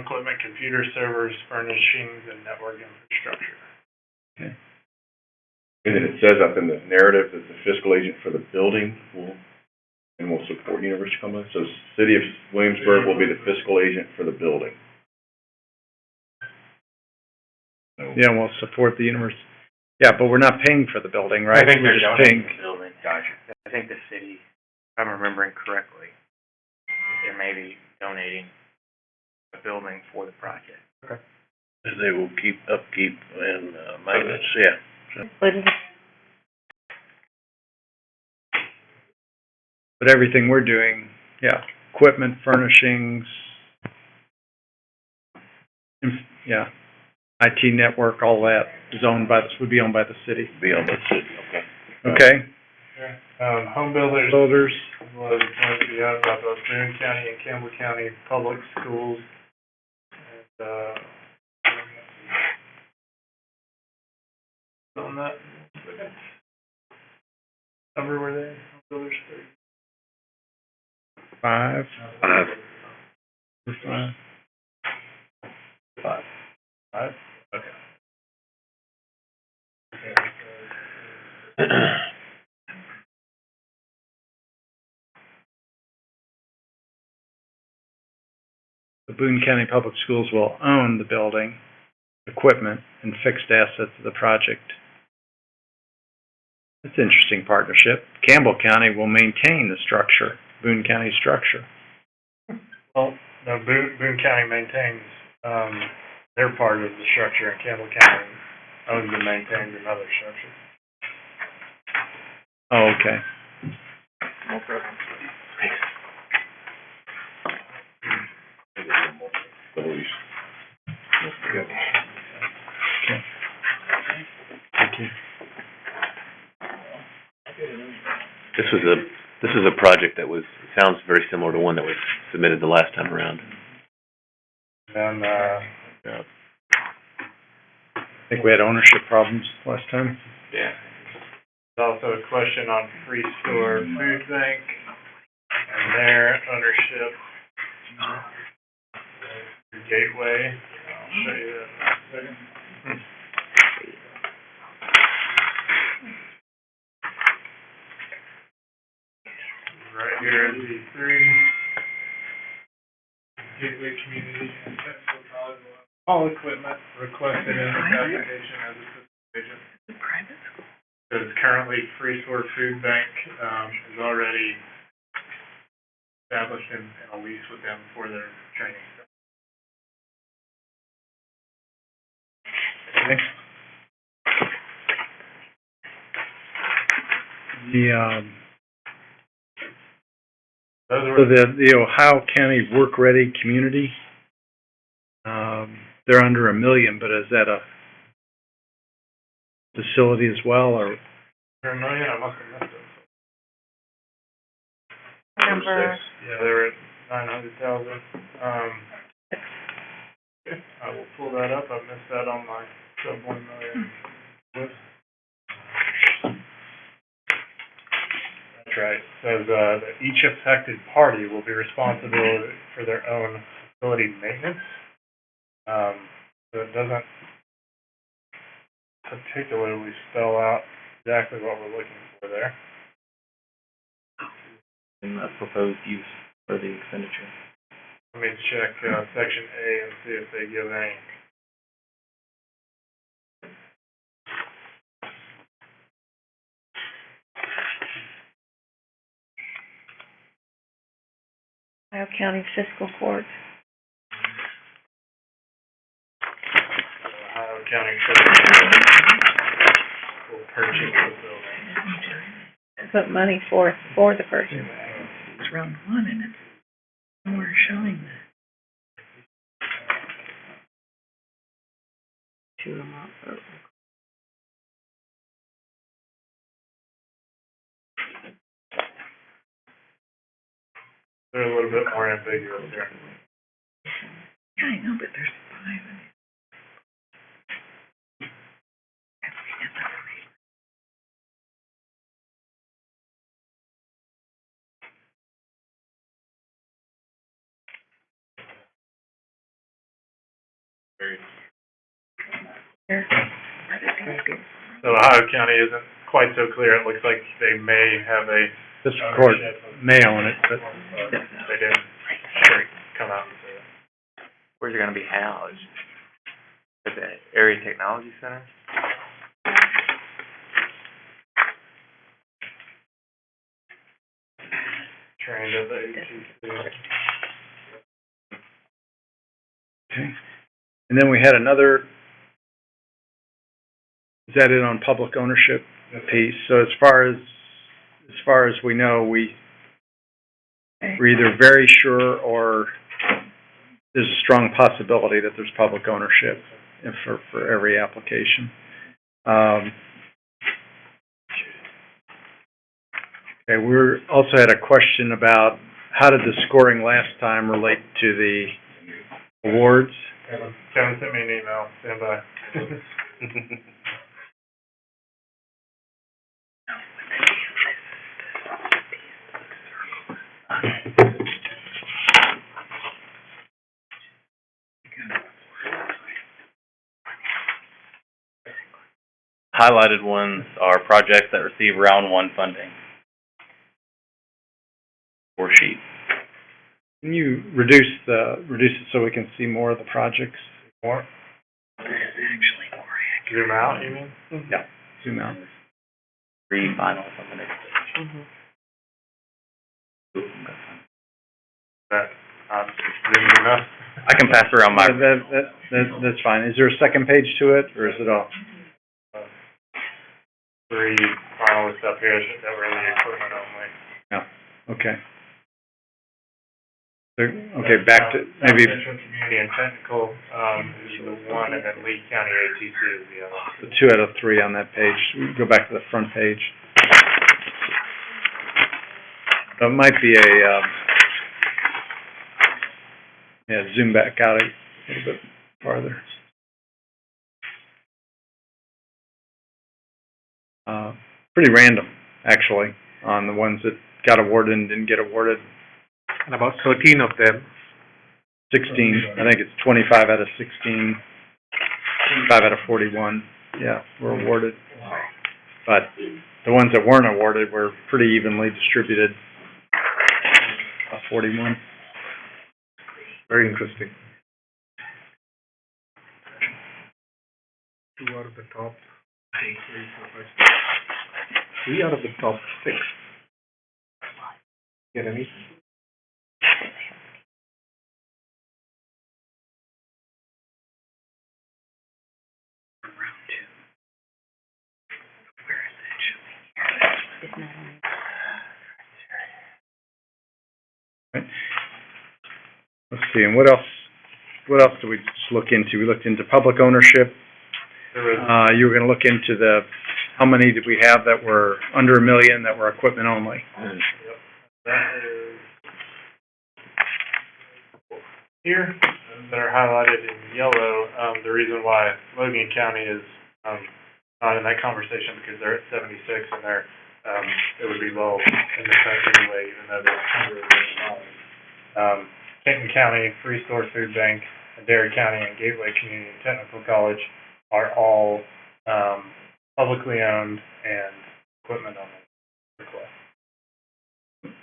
equipment, computer servers, furnishings, and network infrastructure. Okay. And then it says up in the narrative that the fiscal agent for the building will support University of Cumberland. So City of Williamsburg will be the fiscal agent for the building. So, Yeah, we'll support the university. Yeah, but we're not paying for the building, right? I think We're they're just donating paying. the building. Gotcha. I think the city, if I'm remembering correctly, they may be donating the building for the project. And they will keep upkeep and, maintenance, yeah. But everything we're doing, yeah, equipment, furnishings, yeah, IT network, all that is would be owned by the city. Be on the city, okay. Okay? Home builders Builders, was going to be owned by both Boone County and Campbell County Public Schools. And, on that, number were they? Home builders, 5. 5. 5. 5? Okay. The Boone County Public Schools will own the building, equipment, and fixed assets of the project. That's an interesting partnership. Campbell County will maintain the structure, Boone County structure. Well, no, Boone County maintains, their part of the structure, and Campbell County owns and maintains another structure. Oh, okay. No problem. Thank you. This is a project that sounds very similar to one that was submitted the last time around. And, I think we had ownership problems last time. Yeah. there's also a question on Free Store Food Bank and their ownership. Gateway, I'll show you that in a second. Right here at D3. Gateway Community and Technical College will have all equipment requested in this application as a system agent. Because currently Free Store Food Bank, is already established in a lease with them for their training. Okay. Those So were, the Ohio County Work Ready Community, they're under $1 million, but is that a facility as well, or? for $1 million, I must have missed it. Number, Yeah, they were at 900,000. Okay, I will pull that up. I missed that on my sub 1 million list. That's right. It says, that each affected party will be responsible for their own facility maintenance. So it doesn't particularly spell out exactly what we're looking for there. And the proposed use for the expenditure. Let me check, section A and see if they give any. Ohio County Fiscal Court. Ohio County Clerk will purchase the building. Put money for the person. It's round one, and it's somewhere showing that. To them up. They're a little bit more ambiguous here. Yeah, I know, but there's 5 in it. Here. Where does he go? So Ohio County isn't quite so clear. It looks like they may have a District Court may own it, but they didn't come out and say that. Where's it gonna be housed? At the Area Technology Center? Trained at the ATC. okay. And then we had another, is that it on public ownership piece? So as far as we know, we're either very sure or there's a strong possibility that there's public ownership for every application. Okay, we also had a question about how did the scoring last time relate to the awards? Kevin sent me an email. Stand by. Highlighted ones are projects that receive round one funding. Or sheet. Can you reduce it so we can see more of the projects? More? Actually, more accurate. Zoom out, you mean? Yeah. Zoom out. Three finals on the next page. That, zoomed enough? I can pass around my, That's fine. Is there a second page to it, or is it all? 3 finalists up here that were in the equipment only. Okay. So, okay, back to, maybe, Central Community and Technical, is the one, and then Lee County ATC is the other. 2 out of 3 on that page. We go back to the front page. It might be zoom back out a little bit farther. Pretty random, actually, on the ones that got awarded and didn't get awarded. And about 13 of them. 16, I think it's 25 out of 16, 25 out of 41, yeah, were awarded. But the ones that weren't awarded were pretty evenly distributed, 41. Very interesting. 2 out of the top. 3 out of the top 6. Get any? Let's see, and what else did we just look into? We looked into public ownership. You were gonna look into how many did we have that were under $1 million that were equipment only? That is here, that are highlighted in yellow. The reason why Logan County is, not in that conversation because they're at 76 and they're, it would be low in the fact anyway, even though they're under $1 million. Kenton County, Free Store Food Bank, Dairy County, and Gateway Community and Technical College are all, publicly owned and equipment only.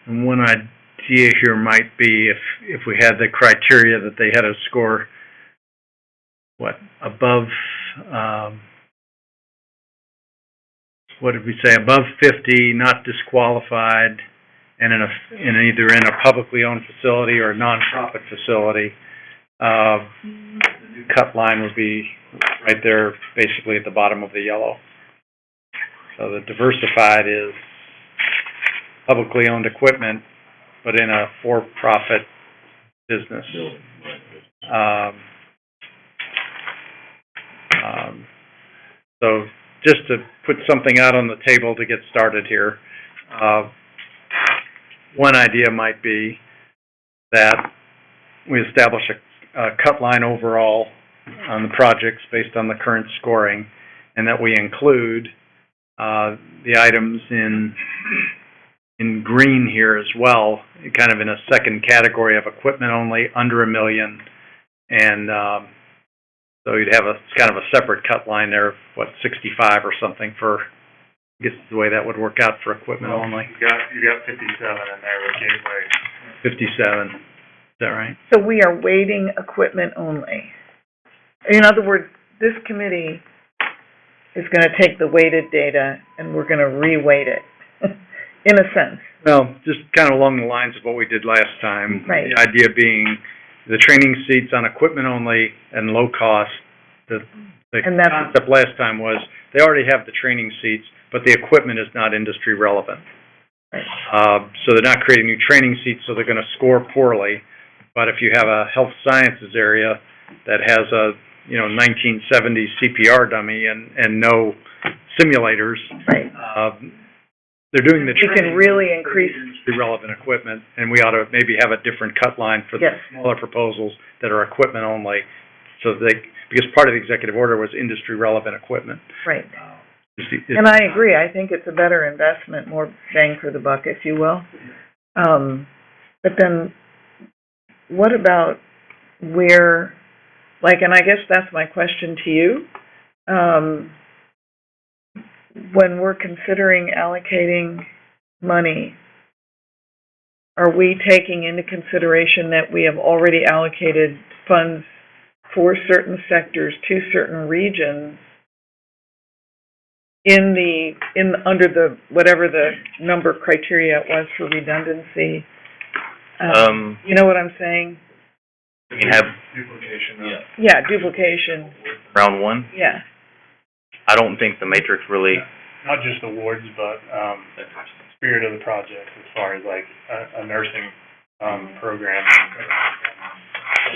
And one idea here might be if we had the criteria that they had to score, above, what did we say, above 50, not disqualified, and either in a publicly owned facility or a nonprofit facility, the new cut line would be right there, basically at the bottom of the yellow. So the diversified is publicly owned equipment, but in a for-profit business. So just to put something out on the table to get started here, one idea might be that we establish a cut line overall on the projects based on the current scoring, and that we include the items in green here as well, kind of in a second category of equipment only under $1 million, and So you'd have it's kind of a separate cut line there, of, what, 65 or something for, I guess the way that would work out for equipment only. You got 57 in there with Gateway. 57, is that right? So we are weighting equipment only. In other words, this committee is gonna take the weighted data and we're gonna re-weight it, in a sense. Well, just kind of along the lines of what we did last time. Right. The idea being the training seats on equipment only and low cost. The And that's- concept last time was they already have the training seats, but the equipment is not industry relevant. Right. So they're not creating new training seats, so they're gonna score poorly. But if you have a health sciences area that has a, 1970s CPR dummy and no simulators, Right. they're doing the We training. can really increase, Relevant equipment, and we ought to maybe have a different cut line for the yes, smaller proposals that are equipment only, so because part of the executive order was industry relevant equipment. right. It's- And I agree, I think it's a better investment, more bang for the buck, if you will. But then, what about where, and I guess that's my question to you. When we're considering allocating money, are we taking into consideration that we have already allocated funds for certain sectors to certain regions under the, whatever the number criteria it was for redundancy? You know what I'm saying? You have Duplication of. Yeah, duplication, round one. yeah. I don't think the matrix really, Not just awards, but, spirit of the project as far as like a nursing, program.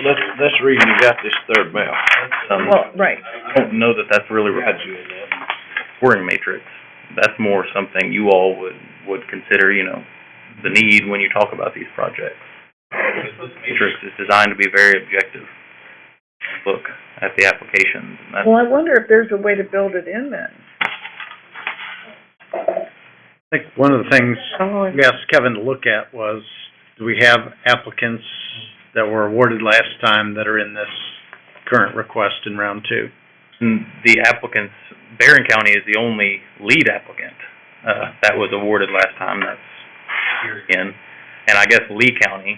Well, that's the reason you got this third map. Well, right, I don't know that that's really scoring matrix. That's more something you all would consider, the need when you talk about these projects. This matrix is designed to be very objective. Look at the applications, and that's, well, I wonder if there's a way to build it in then. I think one of the things we asked Kevin to look at was, do we have applicants that were awarded last time that are in this current request in round two? and the applicants, Barron County is the only lead applicant, that was awarded last time, that's here again. And I guess Lee County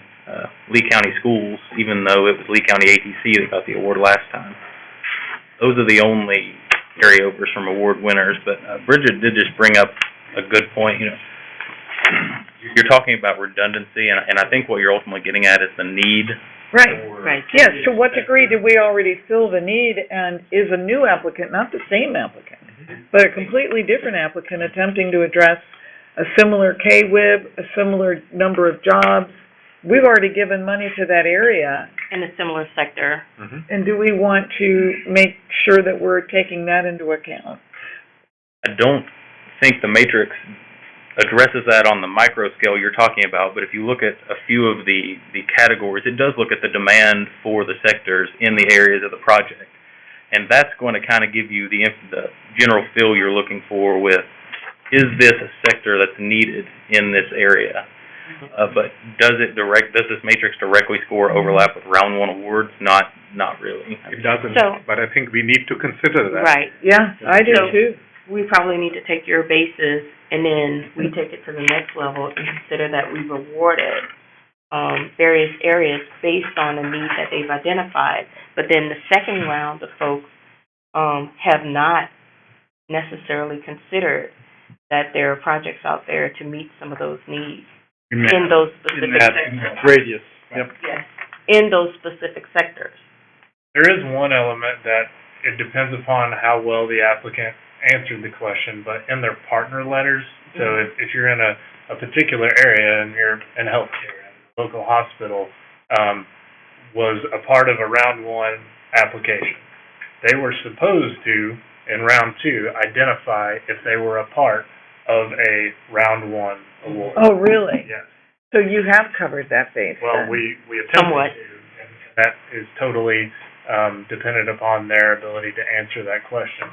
Schools, even though it was Lee County ATC that got the award last time. Those are the only carryovers from award winners, but Bridget did just bring up a good point, You're talking about redundancy, and I think what you're ultimately getting at is the need. Right. Yes, to what degree did we already fill the need, and is a new applicant, not the same applicant, but a completely different applicant attempting to address a similar K-WIB, a similar number of jobs? We've already given money to that area, in a similar sector. and do we want to make sure that we're taking that into account? I don't think the matrix addresses that on the micro scale you're talking about, but if you look at a few of the categories, it does look at the demand for the sectors in the areas of the project. And that's going to kind of give you the general feel you're looking for with, is this a sector that's needed in this area? But does this matrix directly score overlap with round one awards? Not really. It doesn't, So- but I think we need to consider that. Right. Yeah, I do So- too. We probably need to take your basis and then we take it to the next level and consider that we've awarded, various areas based on the need that they've identified. But then the second round of folks, have not necessarily considered that there are projects out there to meet some of those needs in those specific sectors. Radius, yep. Yes, in those specific sectors. There is one element that it depends upon how well the applicant answered the question, but in their partner letters, so if you're in a particular area and you're in healthcare, and the local hospital, was a part of a round one application, they were supposed to, in round two, identify if they were a part of a round one award. Oh, really? Yes. So you have covered that base Well, then? we attempted Somewhat. to, and that is totally, dependent upon their ability to answer that question.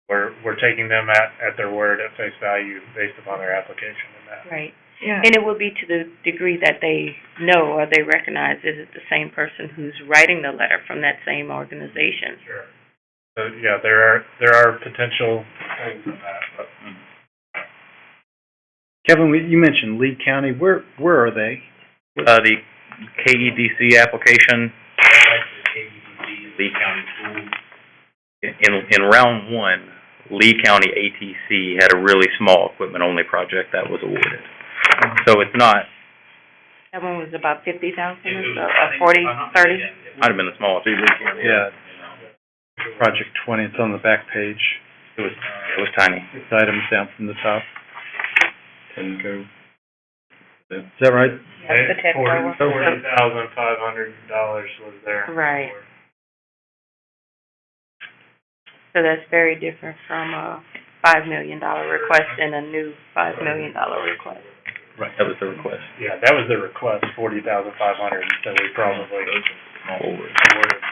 We're taking them at their word, at face value, based upon their application and that. Right. Yeah. And it would be to the degree that they know or they recognize, is it the same person who's writing the letter from that same organization? Sure. So, yeah, there are potential things in that, but Kevin, you mentioned Lee County. Where are they? The KEDC application, Lee County Schools. In round one, Lee County ATC had a really small equipment-only project that was awarded. So it's not, That one was about 50,000 or so, 40, 30? might have been the smallest. Yeah. Project 20, it's on the back page. It was tiny. It's items down from the top. Tenco. Is that right? That's the tech one. $40,500 was there. Right. So that's very different from a $5 million request and a new $5 million request. Right. That was the request. Yeah, that was the request, 40,500, so we probably awarded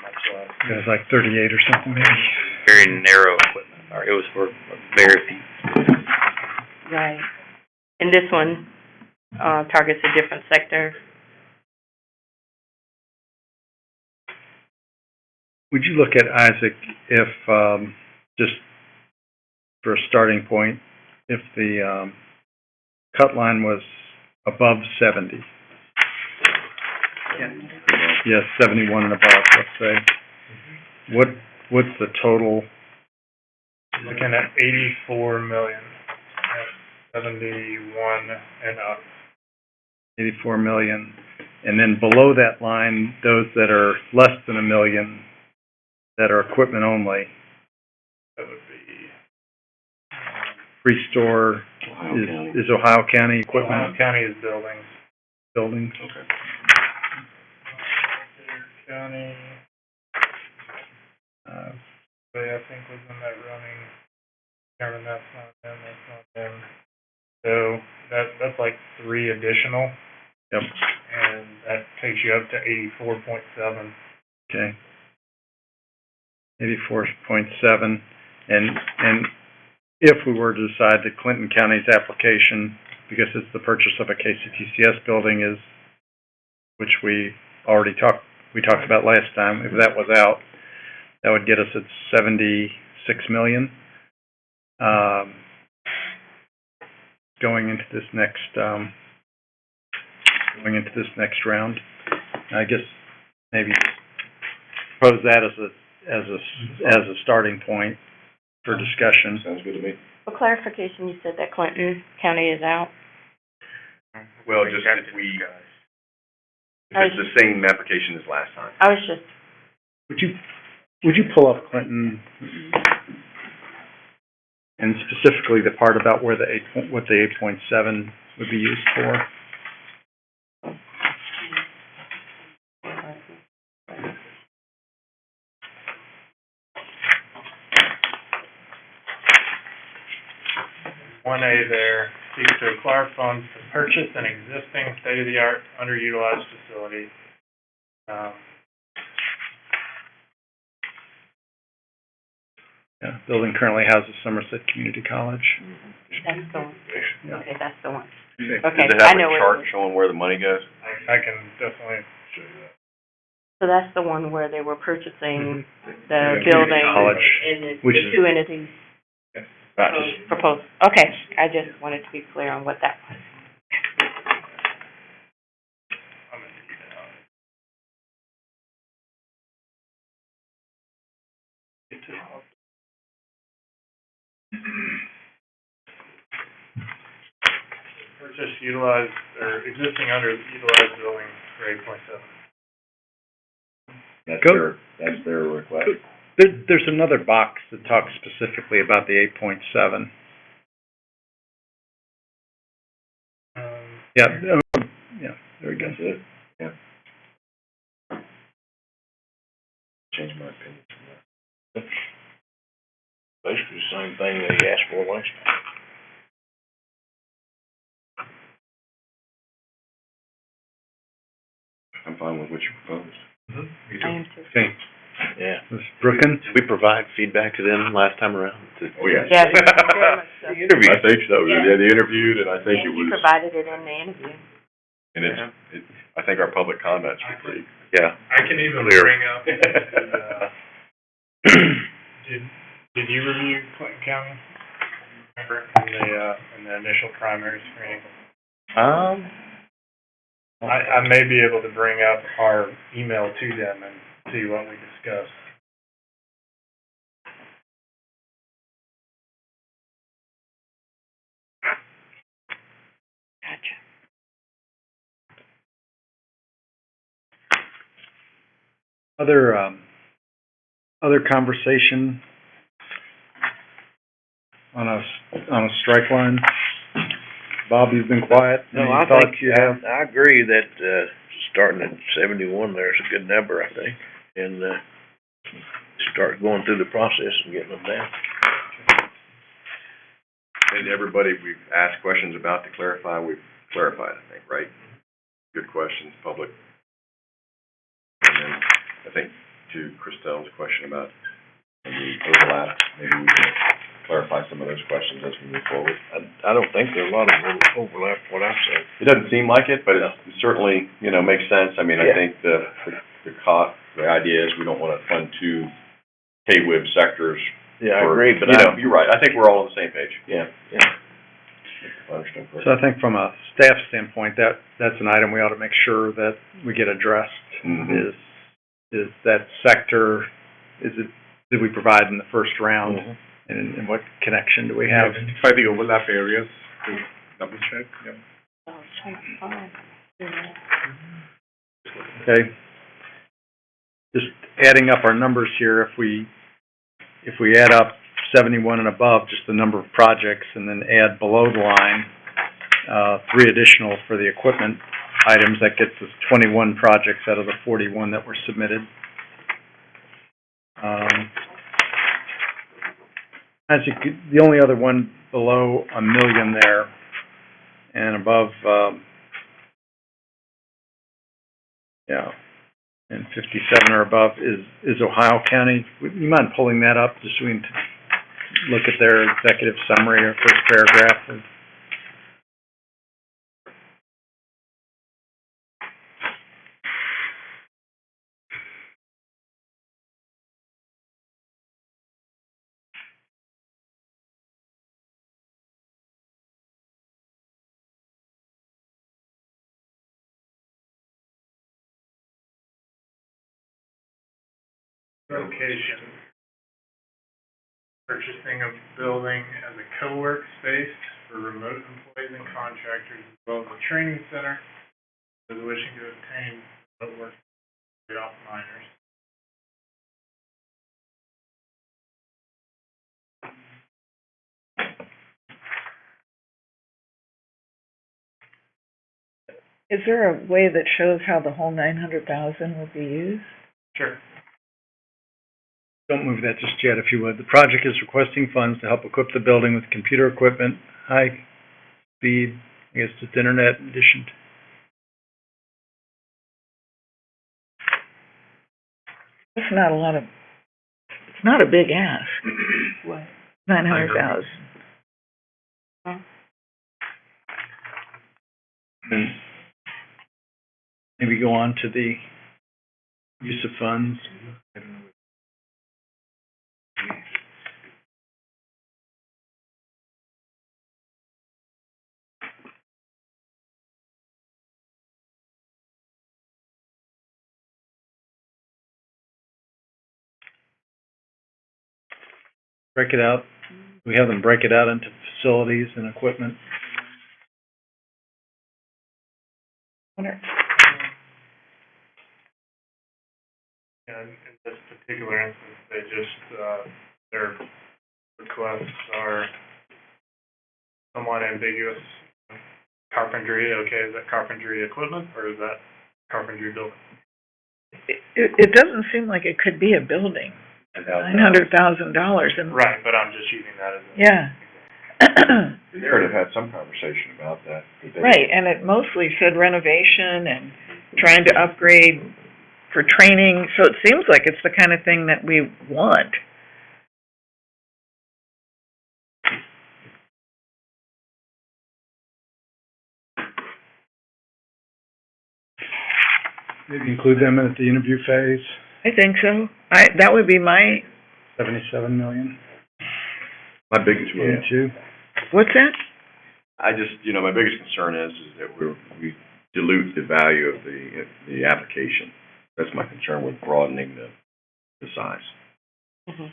much less. It was like 38 or something, maybe. Very narrow equipment, or it was for very few. Right. And this one, targets a different sector. Would you look at, Isaac, if, just for a starting point, if the, cut line was above 70? Yes, 71 and above, let's say. What's the total? Looking at 84 million, at 71 and up. 84 million. And then below that line, those that are less than $1 million, that are equipment only, That would be, free store is Ohio County equipment Ohio County is buildings. buildings. Okay. County, I think was in that running, Kevin, that's not them, that's not them. So, that's like 3 additional. Yep. And that takes you up to 84.7. Okay. 84.7, and if we were to decide that Clinton County's application, because it's the purchase of a KCTCS building, is, which we talked about last time, if that was out, that would get us at 76 million. Going into this next round, I guess maybe propose that as a starting point for discussion. Sounds good to me. For clarification, you said that Clinton County is out? Well, just if it's the same application as last time. I was just, Would you pull up Clinton, and specifically the part about where what the 8.7 would be used for? One A there, seeks to acquire funds to purchase an existing state-of-the-art underutilized facility. Yeah, building currently houses Somerset Community College. that's the one. Yeah. Okay, that's the one. Okay. Okay, Does it I have know a where chart it is. showing where the money goes? I can definitely show you that. So that's the one where they were purchasing the Yeah, building college, and the which the is- two entities Right, just proposed. Okay, I just wanted to be clear on what that was. I'm gonna need that. Purchase utilized, or existing underutilized building for 8.7. that's their request. There's another box that talks specifically about the 8.7. Yeah, there we go. That's it? Yeah. Change my opinion from that. Basically the same thing they asked for last time. I'm fine with what you proposed. I am too. Okay, Yeah. Ms. Brooken? Did we provide feedback to them last time around? Oh, yes. Yes, very much so. The interview. I think so, Yeah. yeah, they interviewed, and I think Yeah, it you was, provided it in the interview. and I think our public comments were pretty. Yeah. I can even Clear. bring up, did you review Clinton County? Remember, in the initial primary screening? I may be able to bring up our email to them and see what we discussed. Gotcha. Other conversation on a strike line? Bob, you've been quiet. No, Any I thoughts think, you have? I agree that, starting at 71 there is a good number, I think, and, start going through the process and getting them down. And everybody we've asked questions about to clarify, we've clarified, I think, right? Good questions, public. And then, I think, to Christelle's question about the overlap, maybe we can clarify some of those questions as we move forward. I don't think there's a lot of overlap, what I've said. It doesn't seem like it, but it certainly, makes sense. I mean, I Yeah. think the idea is we don't wanna fund two K-WIB sectors. Yeah, I for- agree, but you're right. I think we're all on the same page. yeah. If I understand correctly. So I think from a staff standpoint, that's an item we ought to make sure that we get addressed. Mhm. Is that sector, did we provide in the first round? Mhm. And what connection do we have? Identify the overlap areas to double check, yep. Oh, it's fine. Yeah. Okay. Just adding up our numbers here, if we add up 71 and above, just the number of projects, and then add below the line, 3 additional for the equipment items, that gets us 21 projects out of the 41 that were submitted. The only other one below $1 million there, and above, and 57 or above is Ohio County. Would you mind pulling that up, just so we can look at their executive summary or first paragraph? Location. Purchasing a building as a co-work space for remote employees and contractors, as well as a training center for those wishing to obtain remote work off minors. Is there a way that shows how the whole 900,000 will be used? Sure. Don't move that just yet, if you would. The project is requesting funds to help equip the building with computer equipment, high speed, I guess just internet in addition to. It's not a lot of, it's not a big ask, What? 900,000. And maybe go on to the use of funds. Break it out. We have them break it out into facilities and equipment. Wonder- And in this particular instance, they just, their requests are somewhat ambiguous. Carpentry, okay, is that carpentry equipment, or is that carpentry building? It doesn't seem like it could be a building, $900,000 and, Right, but I'm just using that as a. yeah. The narrative had some conversation about that. Right, and it mostly said renovation and trying to upgrade for training, so it seems like it's the kind of thing that we want. Maybe include them at the interview phase, I think so. That would be my, 77 million, My biggest, too. what's that? I just, my biggest concern is that we dilute the value of the application. That's my concern with broadening the size. Mhm.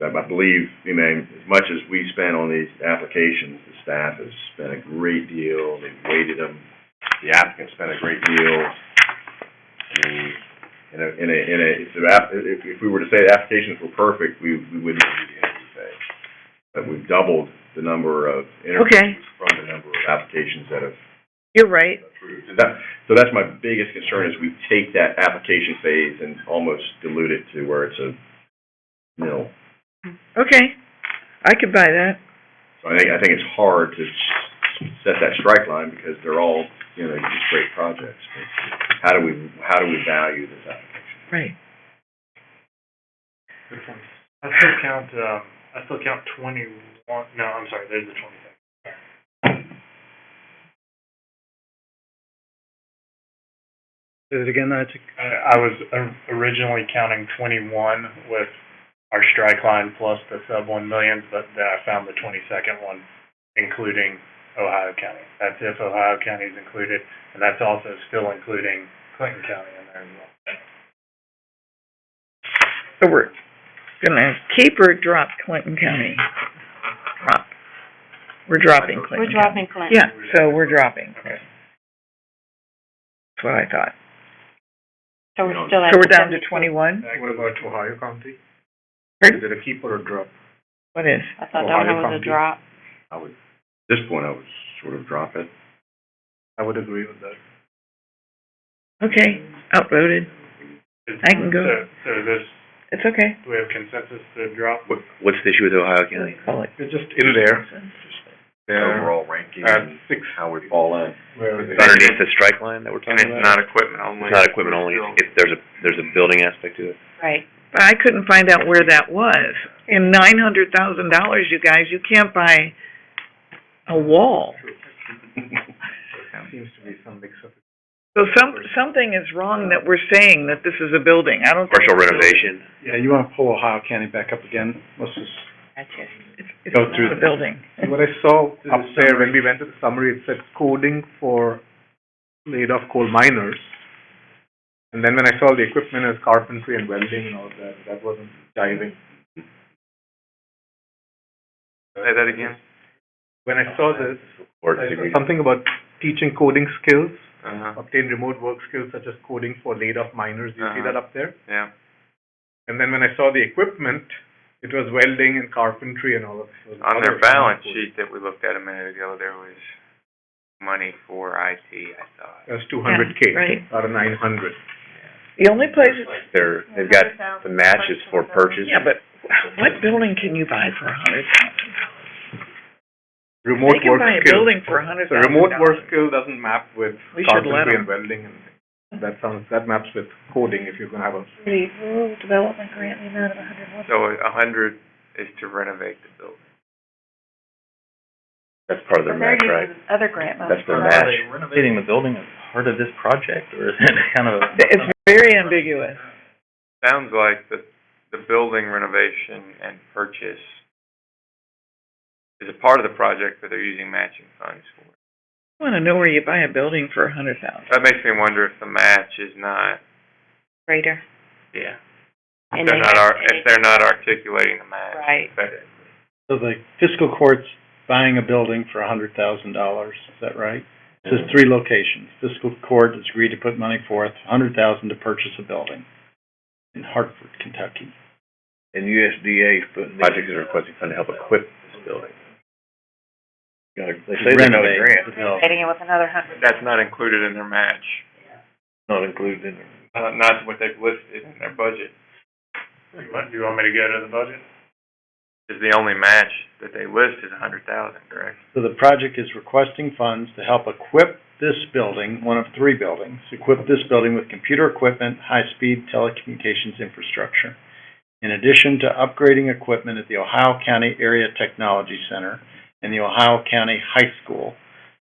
I believe, as much as we spend on these applications, the staff has spent a great deal, they've weighted them, the applicants spent a great deal. I mean, if we were to say the applications were perfect, we wouldn't do the interview phase. But we've doubled the number of interviews Okay. from the number of applications that have You're right. approved. So that's my biggest concern, is we take that application phase and almost dilute it to where it's a nil. Okay. I could buy that. So I think it's hard to set that strike line, because they're all, just great projects. But how do we value this application? Right. Good point. I still count 21, no, I'm sorry, there's the 22nd. Say it again, that's, I was originally counting 21 with our strike line plus the sub 1 million, but then I found the 22nd one, including Ohio County. That's if Ohio County is included, and that's also still including Clinton County in there as well. So we're gonna keep or drop Clinton County? Drop. We're dropping Clinton We're County. dropping Clinton. Yeah, so we're dropping. Okay. That's what I thought. So we're still at. So we're down to 21? What about Ohio County? Pardon? Is it a keep or a drop? What is? I thought that one was a drop. At this point, I would sort of drop it. I would agree with that. Okay, outvoted. I can go. So this, It's okay. do we have consensus to drop? What's the issue with Ohio County? Call it. It's just in there. Overall ranking and how we fall in. Underneath the strike line that we're And talking it's about? not equipment only. It's not equipment only, there's a building aspect to it. Right. But I couldn't find out where that was. In $900,000, you guys, you can't buy a wall. Seems to be some mix-up. So something is wrong that we're saying that this is a building. I don't think. Partial renovation. yeah, you wanna pull Ohio County back up again? Let's just Gotcha. It's go not through a the- building. What I saw up there when we went to the summary, it said coding for laid-off coal miners. And then when I saw the equipment as carpentry and welding and all that wasn't jiving. Say that again? When I saw this, Or I saw something about teaching coding skills, Uh-huh, obtain remote work skills such as coding for laid-off miners. You see Uh-huh. that up there? yeah. And then when I saw the equipment, it was welding and carpentry and all of those. On their other balance coding. sheet that we looked at a minute ago, there was money for IT, I thought. That's 200K. Yeah, right. Out of 900. The only place, they've got the matches for purchase. yeah, but what building can you buy for $100,000? Remote They can work buy a skills. building for So $100,000. remote work skill doesn't map with We should let carpentry 'em. and welding and that maps with coding if you're gonna have a. The rural development grant, the amount of $101. So 100 is to renovate the building. That's part of their match, right? Other grant money. That's their match. Renovating the building as part of this project, or is it kind of a? It's very ambiguous. Sounds like the building renovation and purchase is a part of the project, but they're using matching funds for it. I wanna know where you buy a building for $100,000. That makes me wonder if the match is not, Greater. yeah. And If they they're not, have- if they're not articulating the match. Right. effectively. So the fiscal court's buying a building for $100,000, is that right? It says 3 locations. Fiscal court has agreed to put money forth, $100,000 to purchase a building in Hartford, Kentucky. And USDA is putting. Project is requesting fund to help equip this building. They say they got a Renovate grant, the building. Hitting it with another 100. That's not included in their match, not included in there. not what they've listed in their budget. Do you want me to go to the budget? Is the only match that they list is 100,000, correct? So the project is requesting funds to help equip this building, one of 3 buildings, equip this building with computer equipment, high-speed telecommunications infrastructure. In addition to upgrading equipment at the Ohio County Area Technology Center and the Ohio County High School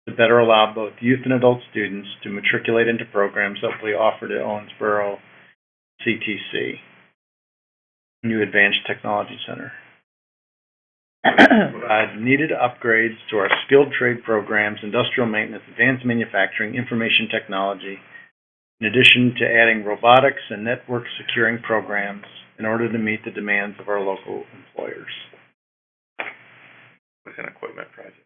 to better allow both youth and adult students to matriculate into programs that will be offered at Owensboro CTC, New Advanced Technology Center. Provide needed upgrades to our skilled trade programs, industrial maintenance, advanced manufacturing, information technology, in addition to adding robotics and network securing programs in order to meet the demands of our local employers. With an equipment project.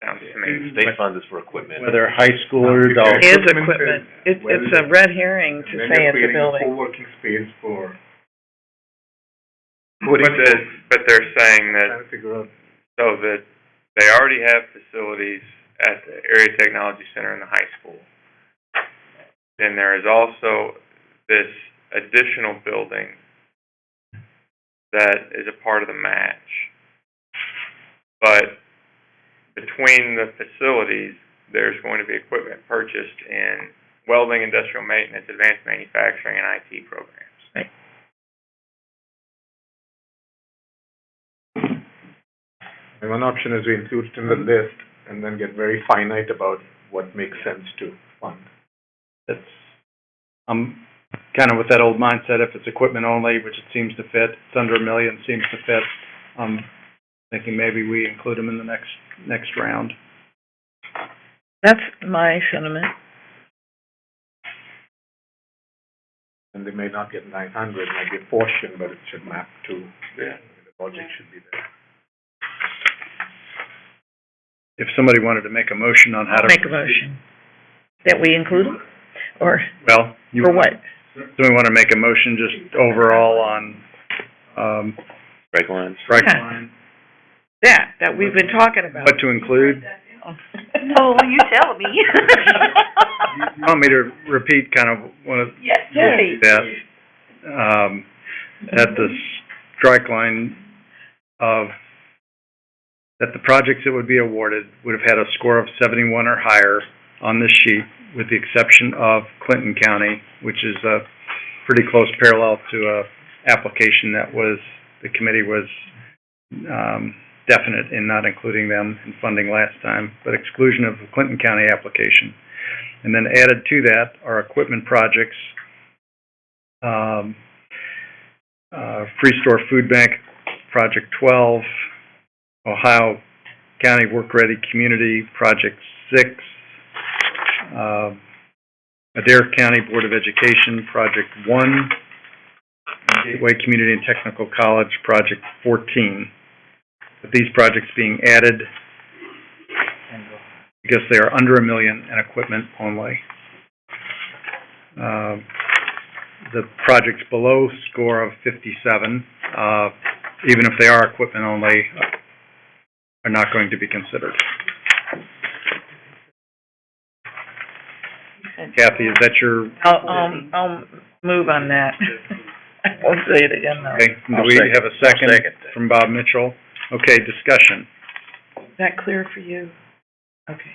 Sounds to me. State funds is for equipment. Whether high school or adult. Is equipment. It's a red herring to say it's a building. co-working space for. But they're saying that, Trying to figure out. so that they already have facilities at the Area Technology Center and the high school. Then there is also this additional building that is a part of the match. But between the facilities, there's going to be equipment purchased in welding, industrial maintenance, advanced manufacturing, and IT programs. Right. And one option is we include it in the list and then get very finite about what makes sense to fund. That's, I'm kind of with that old mindset, if it's equipment only, which it seems to fit, it's under $1 million, seems to fit. I'm thinking maybe we include them in the next round. That's my sentiment. And they may not get 900, might be a portion, but it should map to, the logic should be there. If somebody wanted to make a motion on how to. Make a motion. That we include them? Or Well, you. for what? Do we want to make a motion just overall on, Strike lines. strike Yeah. line? That we've been talking about. What to include? No, you tell me. You want me to repeat kind of one of Yes, please. that, at the strike line of, that the projects that would be awarded would have had a score of 71 or higher on this sheet, with the exception of Clinton County, which is a pretty close parallel to a application that was, the committee was, definite in not including them in funding last time, but exclusion of the Clinton County application. And then added to that are equipment projects, Free Store Food Bank, Project 12, Ohio County Work Ready Community, Project 6, Adair County Board of Education, Project 1, and Gateway Community and Technical College, Project 14. With these projects being added, because they are under $1 million and equipment only. The projects below score of 57, even if they are equipment only, are not going to be considered. Kathy, is that your, I'll move on that. I won't say it again though. okay, do I'll we second. have a second I'll second that. from Bob Mitchell? Okay, discussion. Is that clear for you? Okay.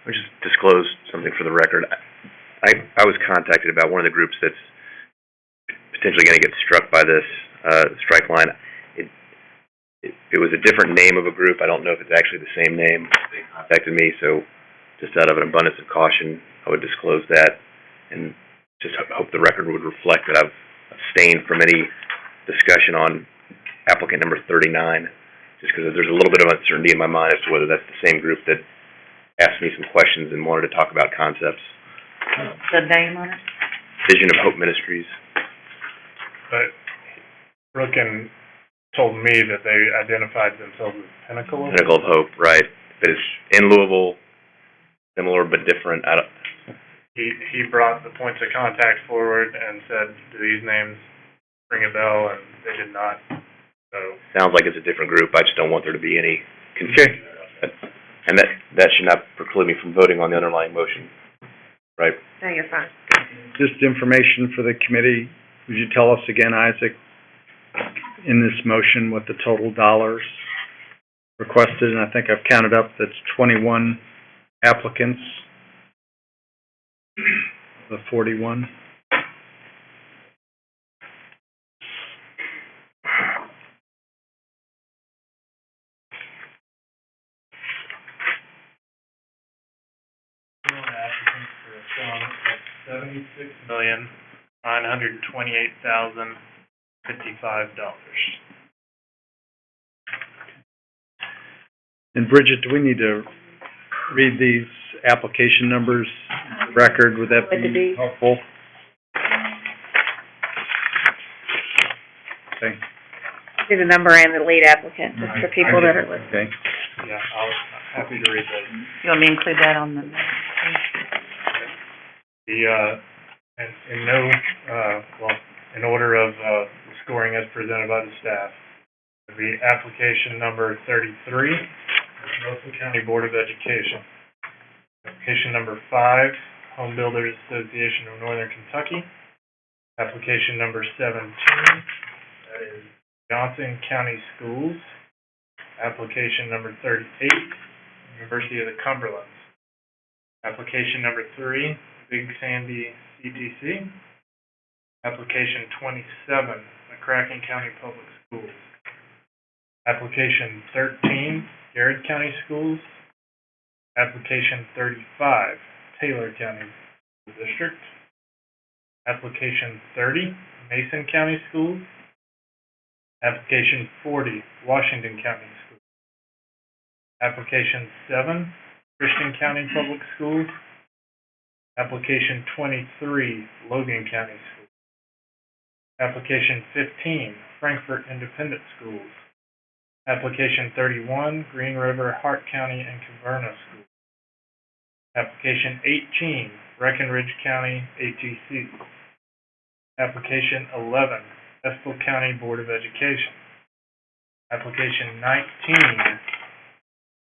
I'll just disclose something for the record. I was contacted about one of the groups that's potentially gonna get struck by this, strike line. It was a different name of a group. I don't know if it's actually the same name. They contacted me, so just out of an abundance of caution, I would disclose that, and just hope the record would reflect that I've abstained from any discussion on applicant number 39, just because there's a little bit of uncertainty in my mind as to whether that's the same group that asked me some questions and wanted to talk about concepts. The name on it? Vision of Hope Ministries. But Brooken told me that they identified themselves as Pinnacle. Pinnacle of Hope, right. But it's in Louisville, similar but different. He brought the points of contact forward and said, do these names ring a bell? And they did not, so. Sounds like it's a different group. I just don't want there to be any confusion. And that should not preclude me from voting on the underlying motion, right? No, you're fine. Just information for the committee, would you tell us again, Isaac, in this motion, what the total dollars requested, and I think I've counted up, that's 21 applicants, the 41. Applicants for a sum of $76,928,055. And Bridget, do we need to read these application numbers, record, would that Would it be be? helpful? Okay, See the number and the lead applicant, just for people that are listening. okay. Yeah, happy to read those. You want me to include that on the? In order of, scoring as presented by the staff, it'd be application number 33, Russell County Board of Education. Application number 5, Home Builders Association of Northern Kentucky. Application number 17, that is Johnson County Schools. Application number 38, University of the Cumberlands. Application number 3, Big Sandy CTC. Application 27, McCracken County Public Schools. Application 13, Garrett County Schools. Application 35, Taylor County School District. Application 30, Mason County Schools. Application 40, Washington County Schools. Application 7, Christian County Public Schools. Application 23, Logan County Schools. Application 15, Frankfort Independent Schools. Application 31, Green River, Hart County, and Caverna Schools. Application 18, Breckenridge County ATC. Application 11, Estill County Board of Education. Application 19,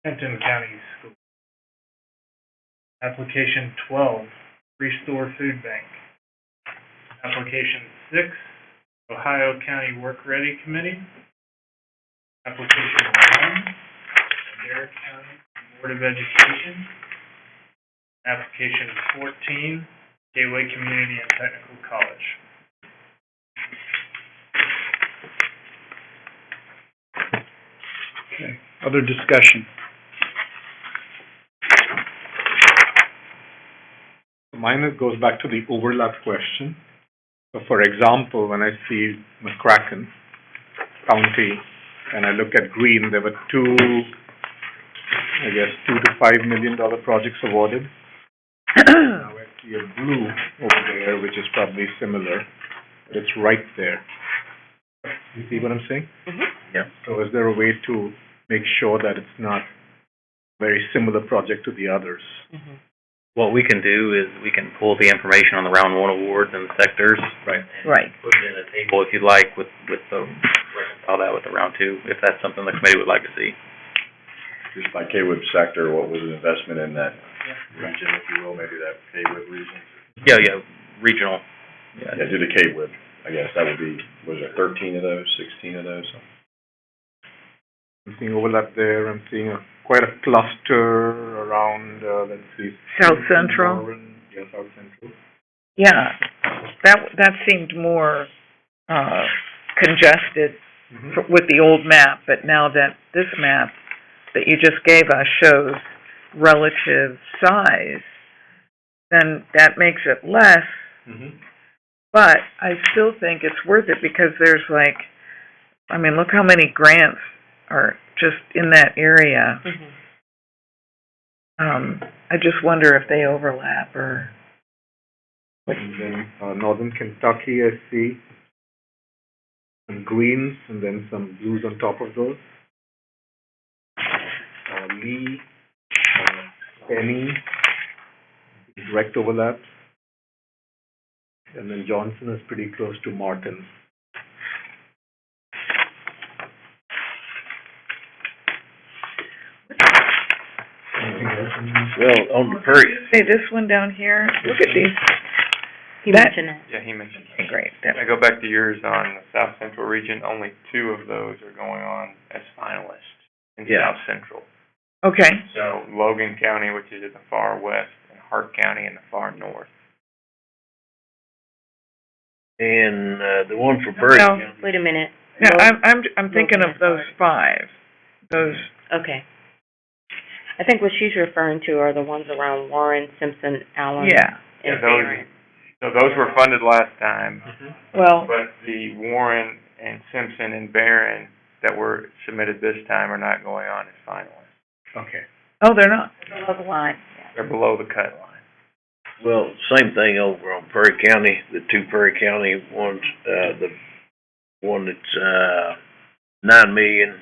Kenton County Schools. Application 12, Restore Food Bank. Application 6, Ohio County Work Ready Committee. Application 1, Adair County Board of Education. Application 14, Gateway Community and Technical College. Okay, other discussion? Mine goes back to the overlap question. So for example, when I see McCracken County and I look at green, there were two to $5 million projects awarded. Now I see a blue over there, which is probably similar, but it's right there. You see what I'm saying? Yeah. So is there a way to make sure that it's not a very similar project to the others? What we can do is we can pull the information on the round one awards and the sectors. Right. Right. Put it in a table if you'd like with the, reconcile that with the round two, if that's something the committee would like to see. Just by KWIB sector, what was the investment in that region, if you will, maybe that KWIB region? Yeah, regional. Yeah, do the KWIB, I guess, that would be, was there 13 of those, 16 of those? I'm seeing overlap there. I'm seeing quite a cluster around, let's see. South Central? Yeah, South Central. Yeah, that seemed more, congested with the old map, but now that this map that you just gave us shows relative size, then that makes it less, but I still think it's worth it because there's like, I mean, look how many grants are just in that area. I just wonder if they overlap or... And then, Northern Kentucky, I see some greens and then some blues on top of those. Lee, Penny, direct overlap. And then Johnson is pretty close to Martin. Well, on the Prairie, Hey, this one down here, look at these. He That- mentioned it. Yeah, he mentioned that. Okay, great. I go back to yours on the South Central region, only 2 of those are going on as finalists in Yeah. South Central. Okay, So Logan County, which is at the far west, and Hart County in the far north. And, the one for Perry Well- County. Wait a minute. now, I'm thinking of those five, those, Okay. I think what she's referring to are the ones around Warren, Simpson, Allen, yeah, Yeah, and those- Barron. So those were funded last time, well, but the Warren and Simpson and Barron that were submitted this time are not going on as finalists. Okay. oh, they're not. Below the line, yeah. They're below the cut line. Well, same thing over on Perry County, the two Perry County ones, the one that's, 9 million,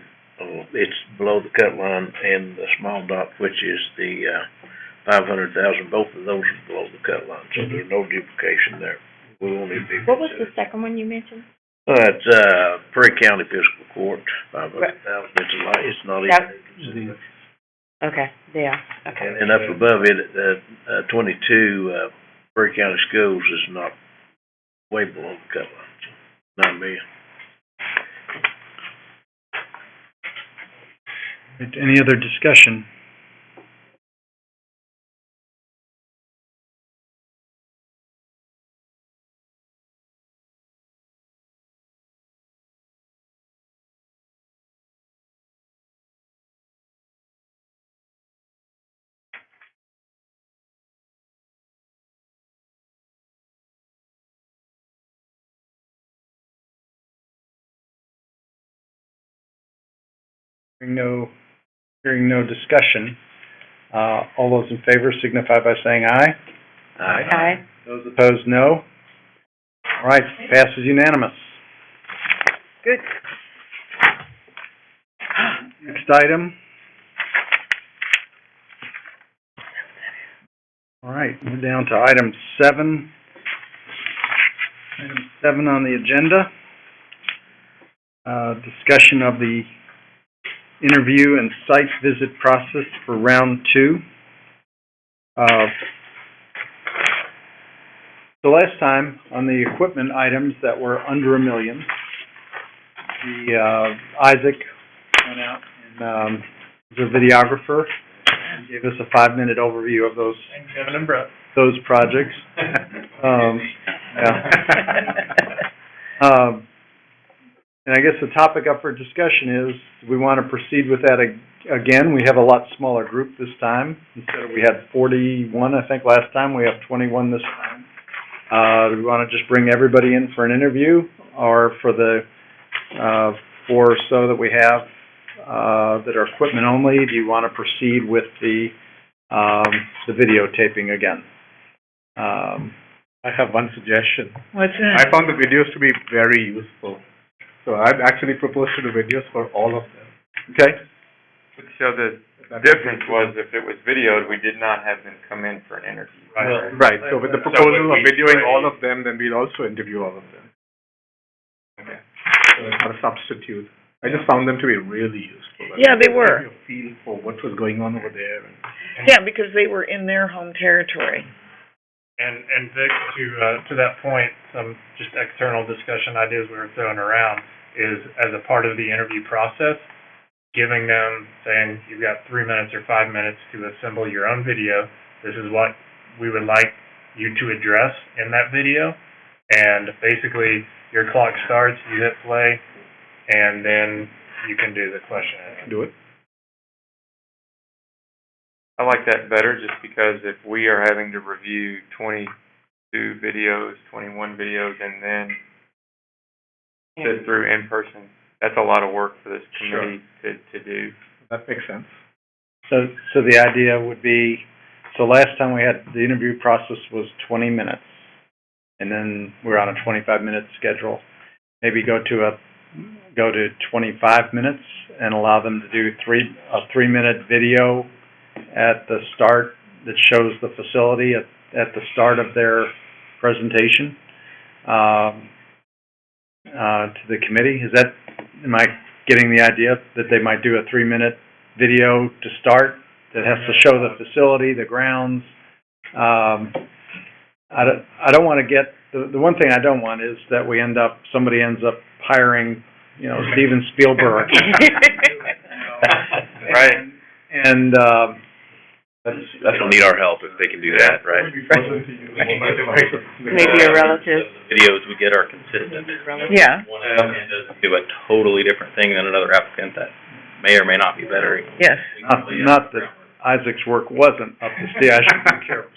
it's below the cut line, and the small dot, which is the, 500,000, both of those are below the cut line, so there's no duplication there. We won't even be. What was the second one you mentioned? It's, Perry County Fiscal Court, 500,000, it's a lot, it's not even. Okay, yeah, okay. And up above it, 22, Perry County Schools is not way below the cut line, so 9 million. Any other discussion? Hearing no discussion, all those in favor signify by saying aye. Aye. Those opposed, no. All right, passes unanimous. Good. Next item. All right, we're down to item 7. Item 7 on the agenda. Discussion of the interview and site visit process for round 2. The last time, on the equipment items that were under $1 million, Isaac went out and, was a videographer, and gave us a 5-minute overview of those, Thanks, Kevin and Brett. those projects. And I guess the topic up for discussion is, do we want to proceed with that again? We have a lot smaller group this time. Instead of, we had 41, I think, last time, we have 21 this time. Do we want to just bring everybody in for an interview, or for the, 4 or so that we have, that are equipment only, do you want to proceed with the videotaping again? I have one suggestion. What's I that? found the videos to be very useful. So I've actually proposed to do videos for all of them. Okay? So the difference was if it was videoed, we did not have them come in for an interview. Right, so with the proposal of videoing all of them, then we'll also interview all of them. Okay. So it's not a substitute. I just found them to be really useful. Yeah, they were. Give you a feel for what was going on over there. Yeah, because they were in their home territory. And Vic, to that point, some just external discussion ideas we were throwing around is, as a part of the interview process, giving them, saying, you've got 3 minutes or 5 minutes to assemble your own video. This is what we would like you to address in that video. And basically, your clock starts, you hit play, and then you can do the question and answer. Do it. I like that better, just because if we are having to review 22 videos, 21 videos, and then sit through in person, that's a lot of work for this committee to do. That makes sense. So the idea would be, so last time we had, the interview process was 20 minutes, and then we're on a 25-minute schedule. Maybe go to 25 minutes and allow them to do a 3-minute video at the start that shows the facility at the start of their presentation, to the committee. Am I getting the idea that they might do a 3-minute video to start that has to show the facility, the grounds? I don't want to get, the one thing I don't want is that somebody ends up hiring, Steven Spielberg. Right. And, They'll need our help if they can do that, right? Maybe a relative. The videos we get are consistent. Yeah, One applicant doesn't do a totally different thing than another applicant that may or may not be better. yes. not that Isaac's work wasn't up to state, I should be careful.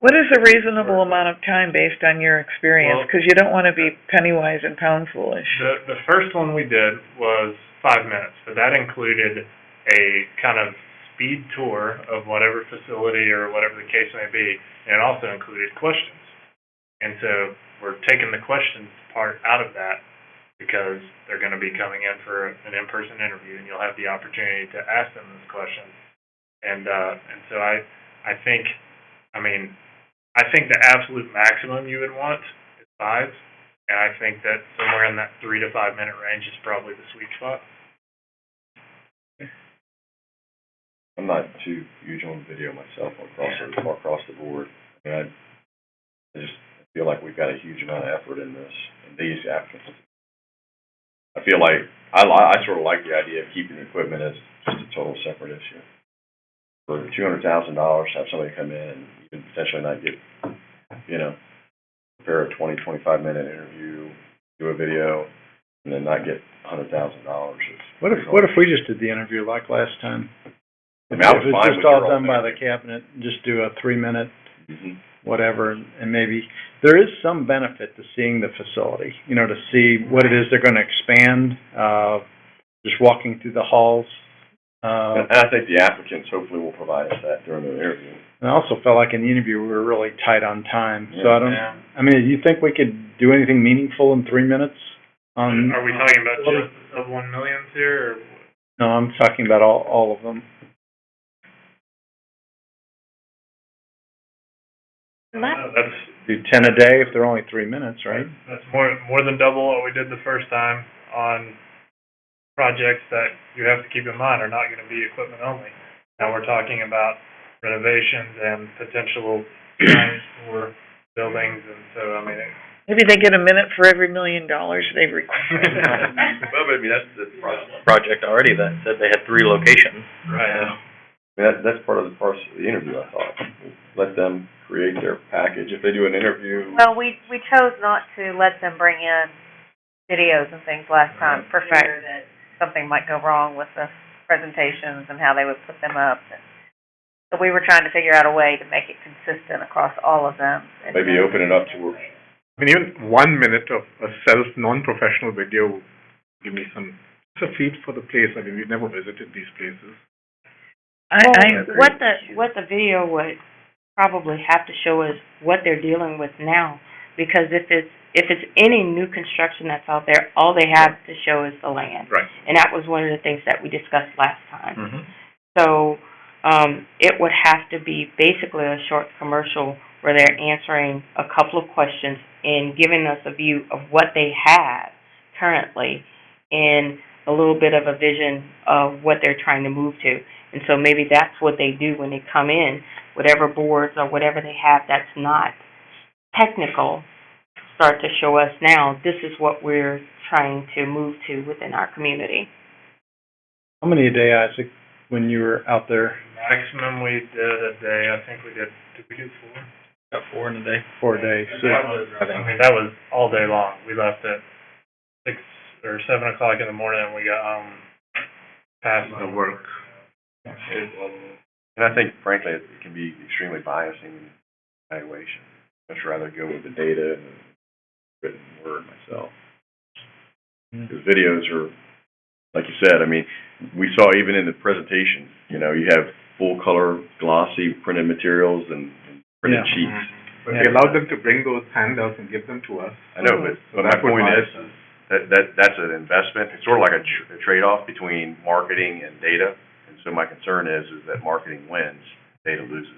What is a reasonable amount of time based on your experience? Well- 'Cause you don't wanna be penny wise and pound foolish. The first one we did was 5 minutes, but that included a kind of speed tour of whatever facility or whatever the case may be, and it also included questions. And so we're taking the questions part out of that because they're gonna be coming in for an in-person interview, and you'll have the opportunity to ask them those questions. And so I think, I think the absolute maximum you would want is 5, and I think that somewhere in that 3 to 5 minute range is probably the sweet spot. I'm not too huge on video myself across the board. I mean, I just feel like we've got a huge amount of effort in this, and these applicants. I feel like, I sort of like the idea of keeping the equipment as just a total separate issue. For $200,000, have somebody come in and even potentially not get, prepare a 20, 25-minute interview, do a video, and then not get $100,000. What if we just did the interview like last time? I mean, I was If fine it's with just all your done by the alternative. cabinet, just do a 3-minute Mhm. whatever, and maybe, there is some benefit to seeing the facility, to see what it is they're gonna expand, just walking through the halls. And I think the applicants hopefully will provide us that during the interview. And I also felt like in the interview, we were really tight on time, so I Yeah. don't, do you think we could do anything meaningful in 3 minutes? Are we talking about just the sub 1 millions here, or? No, I'm talking about all of them. That's, Do 10 a day if they're only 3 minutes, right? that's more than double what we did the first time on projects that you have to keep in mind are not gonna be equipment only. Now we're talking about renovations and potential signs for buildings, and so, Maybe they get a minute for every $1 million they request. Well, but I mean, that's the Project already that said they had 3 locations. Right. that's part of the interview, I thought. Let them create their package. If they do an interview, Well, we chose not to let them bring in videos and things last time for fear that something might go wrong with the presentations and how they would put them up. So we were trying to figure out a way to make it consistent across all of them. maybe open it up to, Even 1 minute of a non-professional video would give me it's a feel for the place. We've never visited these places. What the video would probably have to show is what they're dealing with now, because if it's any new construction that's out there, all they have to show is the land. Right. And that was one of the things that we discussed last time. Mm-hmm. So, it would have to be basically a short commercial where they're answering a couple of questions and giving us a view of what they have currently and a little bit of a vision of what they're trying to move to. And so maybe that's what they do when they come in, whatever boards or whatever they have that's not technical, start to show us now, this is what we're trying to move to within our community. How many a day, Isaac, when you were out there? Maximum we did a day, I think did we do 4? Got 4 in a day. 4 days. So That was all day long. We left at 6 or 7 o'clock in the morning, and we got home past the work. and I think frankly, it can be extremely biasing in evaluation. I'd rather go with the data and the written word myself. Because videos are, like you said, we saw even in the presentation, you have full color, glossy printed materials and printed Yeah. sheets. But we allowed them to bring those handouts and give them to us. I know, but my point is, that's an investment. It's sort of like a trade-off between marketing and data. And so my concern is that marketing wins, data loses,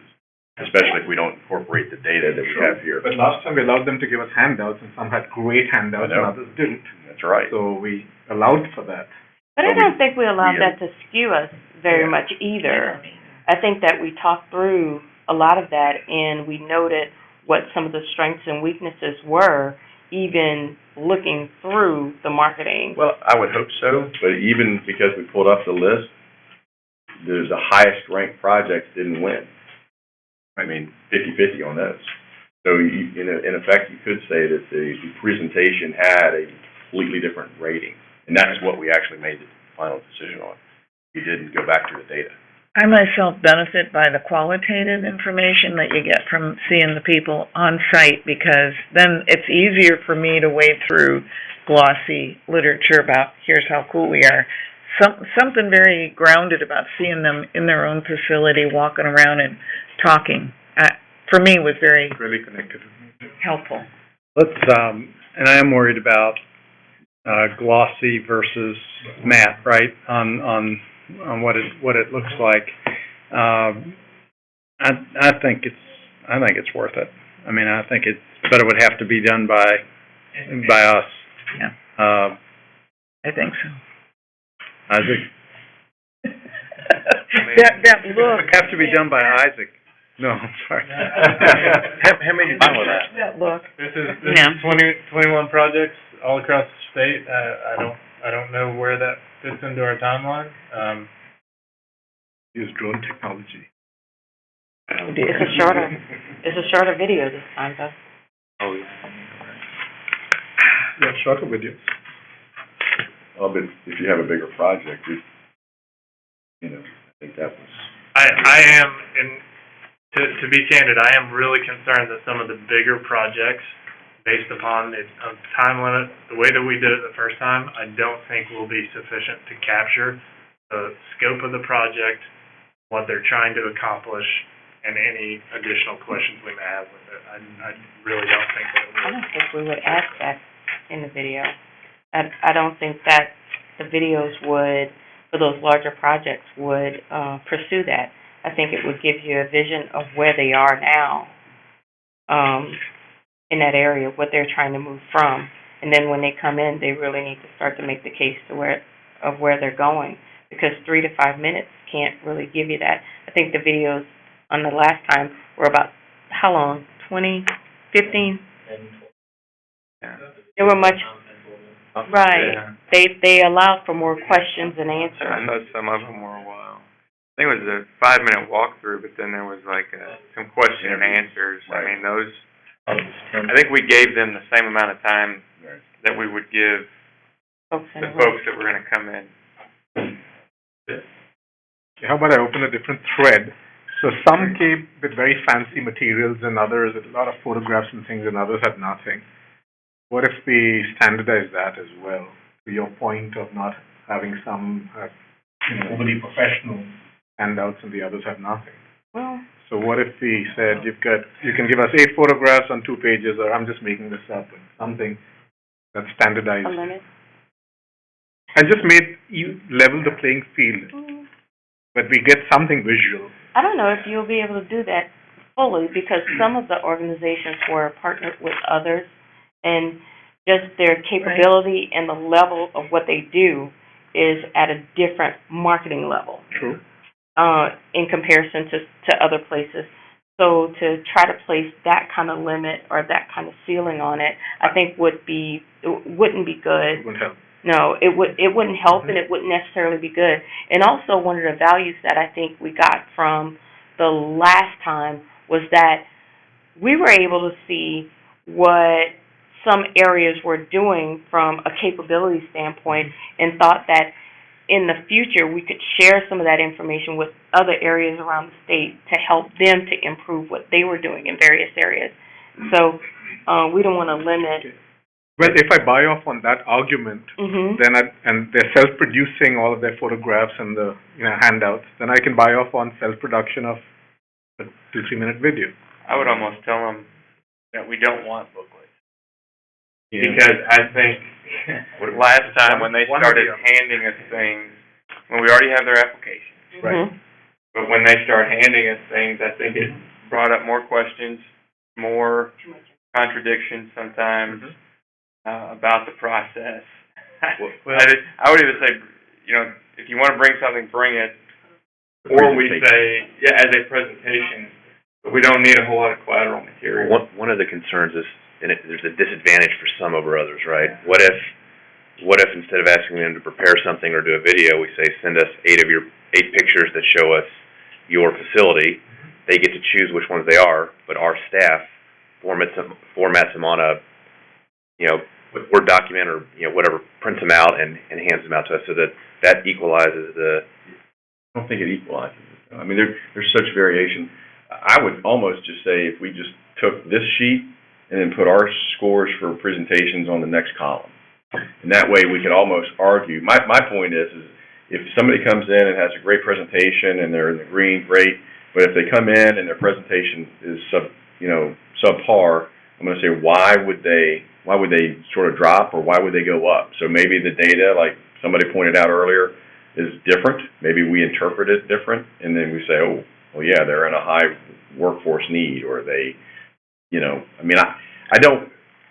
especially if we don't incorporate the data that we have here. But last time we allowed them to give us handouts, and some had great handouts I and know. others didn't. That's right. So we allowed for that. But I Well, don't think we allowed we- that to skew us very Yeah. much either. I think that we talked through a lot of that, and we noted what some of the strengths and weaknesses were, even looking through the marketing. Well, I would hope so, but even because we pulled up the list, the highest ranked projects didn't win. I mean, 50-50 on those. So you, in effect, you could say that the presentation had a completely different rating, and that's what we actually made the final decision on. We didn't go back to the data. I myself benefit by the qualitative information that you get from seeing the people on site, because then it's easier for me to wade through glossy literature about here's how cool we are. Something very grounded about seeing them in their own facility, walking around and talking, for me was very Really connected with me too. helpful. Let's, and I am worried about, glossy versus matte, right, on what it looks like. I think it's worth it. I mean, I think but it would have to be done by us. Yeah. I think so. Isaac? That look. Have to be done by Isaac. No, I'm sorry. How many done with that? That look. This is Yeah. 21 projects all across the state. I don't know where that fits into our timeline. Use drone technology. It's a shorter video this time, though. Oh, yeah. Yeah, shorter videos. Well, but if you have a bigger project, I think that was. I am, and to be candid, I am really concerned that some of the bigger projects, based upon the time limit, the way that we did it the first time, I don't think will be sufficient to capture the scope of the project, what they're trying to accomplish, and any additional questions we may have with it. I really don't think that it I will. don't think we would ask that in the video. I don't think that the videos would, for those larger projects, would pursue that. I think it would give you a vision of where they are now, in that area, what they're trying to move from. And then when they come in, they really need to start to make the case to where they're going. Because 3 to 5 minutes can't really give you that. I think the videos on the last time were about, how long? 20, 15? Yeah. They were much, right. Yeah. They allowed for more questions and I answers. thought some of them were a while. I think it was a 5-minute walkthrough, but then there was like some question and answers. I mean, those, I think we gave them the same amount of time Right. that we would give Folks in the the folks that were gonna come in. How about I open a different thread? So some came with very fancy materials and others with a lot of photographs and things, and others had nothing. What if we standardize that as well? To your point of not having some, overly professional handouts and the others have nothing. Well, So what if we said you can give us 8 photographs on 2 pages, or I'm just making this up, but something that's standardized. a limit. And just made you level the playing field, but we get something visual. I don't know if you'll be able to do that fully, because some of the organizations were partnered with others, and just their capability and the level of what they do is at a different marketing level, True. in comparison to other places. So to try to place that kind of limit or that kind of ceiling on it, I think wouldn't be good. It would help. No, it wouldn't help, and it wouldn't necessarily be good. And also, one of the values that I think we got from the last time was that we were able to see what some areas were doing from a capability standpoint, and thought that in the future we could share some of that information with other areas around the state to help them to improve what they were doing in various areas. So we don't want to limit. Well, if I buy off on that argument, Mhm. and they're self-producing all of their photographs and the handouts, then I can buy off on self-production of a 2-3 minute video. I would almost tell them that we don't want booklets. Because I think Last time, when they One started video. handing us things, when we already have their application, Mhm. but when they start handing us things, I think it brought up more questions, more contradictions sometimes, about the process. I would even say, if you want to bring something, bring it. Or we say, as a presentation, but we don't need a whole lot of collateral material. One of the concerns is, and there's a disadvantage for some over others, right? What if what if instead of asking them to prepare something or do a video, we say, send us 8 pictures that show us your facility. They get to choose which ones they are, but our staff formats them on a, Word document or, whatever, prints them out and hands them out to us so that equalizes the... I don't think it equalizes it. I mean, there's such variation. I would almost just say if we just took this sheet and then put our scores for presentations on the next column. And that way we could almost argue. My point is if somebody comes in and has a great presentation and they're in the green, great. But if they come in and their presentation is subpar, I'm going to say why would they sort of drop or why would they go up? So maybe the data, like somebody pointed out earlier, is different. Maybe we interpret it different, and then we say, oh, well, yeah, they're in a high workforce need, or they, I don't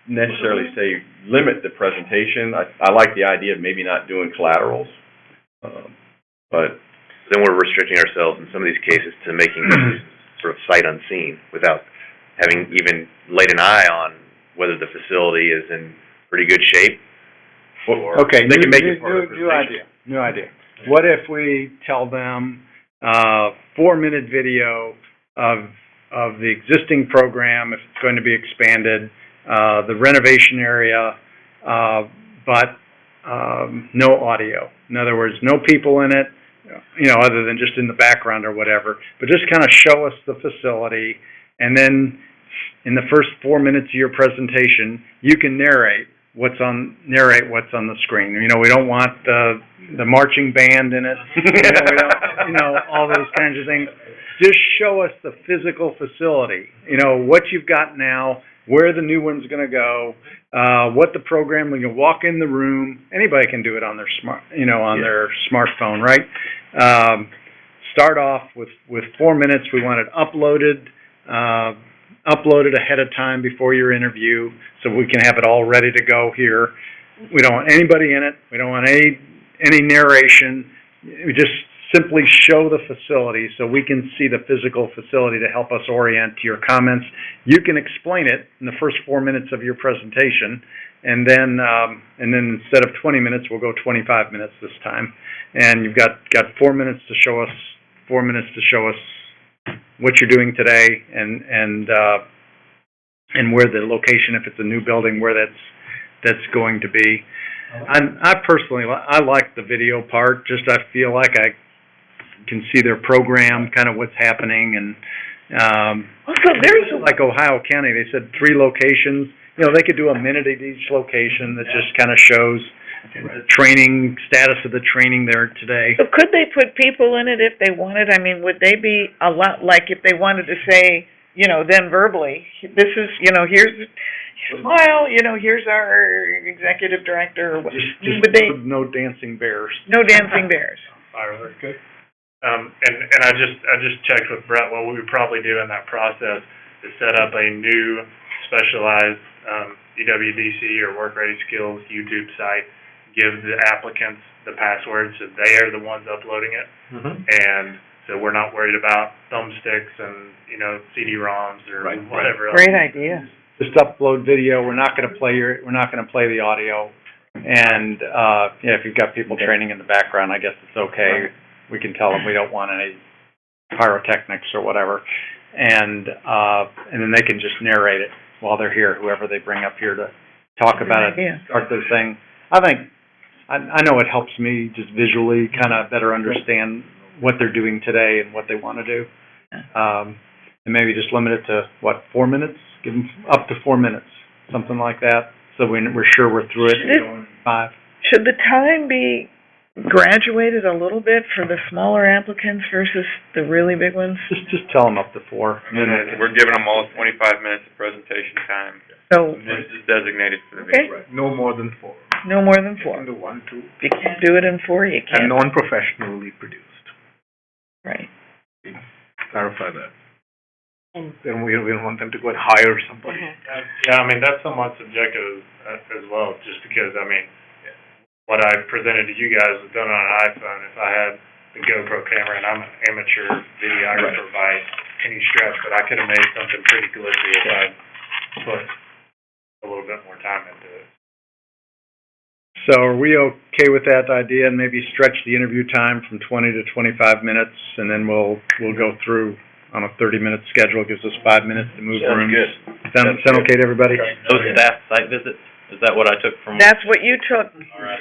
necessarily say limit the presentation. I like the idea of maybe not doing collaterals, but then we're restricting ourselves in some of these cases to making sort of sight unseen without having even laid an eye on whether the facility is in pretty good shape. Or Okay, they can make it part of the new idea. What if we tell them, 4-minute video of the existing program, if it's going to be expanded, the renovation area, but, no audio. In other words, no people in it, other than just in the background or whatever, but just kind of show us the facility, and then in the first 4 minutes of your presentation, you can narrate what's on the screen. We don't want the marching band in it. We don't, all those kinds of things. Just show us the physical facility. What you've got now, where the new one's going to go, what the program. When you walk in the room, anybody can do it on their their smartphone, right? Start off with 4 minutes. We want it uploaded ahead of time before your interview, so we can have it all ready to go here. We don't want anybody in it. We don't want any narration. We just simply show the facility so we can see the physical facility to help us orient to your comments. You can explain it in the first 4 minutes of your presentation, and then instead of 20 minutes, we'll go 25 minutes this time. And you've got 4 minutes to show us. 4 minutes to show us what you're doing today, and where the location, if it's a new building, where that's going to be. I personally like the video part. Just I feel like I can see their program, kind of what's happening, and Also, there's like Ohio County, they said 3 locations. They could do a minute at each location that just kind of shows the training, status of the training there today. So could they put people in it if they wanted? I mean, would they be a lot, like if they wanted to say, then verbally, this is, here's Smile, here's our executive director. Just Would they, no dancing bears. no dancing bears? Fireworks, good. And I just checked with Brett. What we would probably do in that process is set up a new specialized EWDC or Work Ready Skills YouTube site. Give the applicants the password so they are the ones uploading it. And so we're not worried about thumbsticks and, CD-ROMs or whatever else. Great idea. Just upload video. We're not going to play the audio. And, if you've got people training in the background, I guess it's okay. We can tell them we don't want any pyrotechnics or whatever. And then they can just narrate it while they're here, whoever they bring up here to talk about it, start their thing. I know it helps me just visually kind of better understand what they're doing today and what they want to do. And maybe just limit it to, 4 minutes? Give them up to 4 minutes, something like that, so we're sure we're through it in 5. Should the time be graduated a little bit for the smaller applicants versus the really big ones? Just tell them up to 4. And then we're giving them all 25 minutes of presentation time. So, This is designated for the okay, video. No more than 4. no more than 4. Do 1, 2. If you can't do it in 4, you And can't. non-professionally produced. Right. Clarify that. And- Then we don't want them to go and hire somebody. Yeah, that's somewhat subjective as well, just because, what I presented to you guys was done on an iPhone. If I had the GoPro camera, and I'm an amateur videographer by any stretch, but I could have made something pretty glitzy if I put a little bit more time into it. So are we okay with that idea, and maybe stretch the interview time from 20 to 25 minutes, and then we'll go through on a 30-minute schedule, gives us 5 minutes to move Sounds rooms. good. Sound okay to everybody? Those staff site visits, is that what I took from? That's what you took. All right.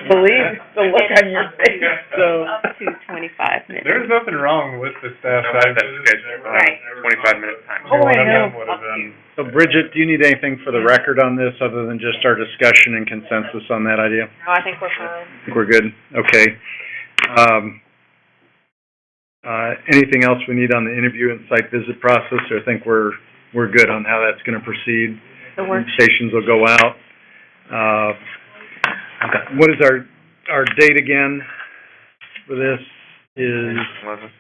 Believe the look on your face. So, Up to 25 minutes. There's nothing wrong with the staff No, side that's visits. scheduled. Right. 25-minute time. Oh, I One of know. them would've been- so Bridget, do you need anything for the record on this, other than just our discussion and consensus on that idea? No, I think we're fine. I think we're good, okay. Anything else we need on the interview and site visit process, or I think we're good on how that's gonna proceed? The work Stations will go out. What is our date again for this is, 11.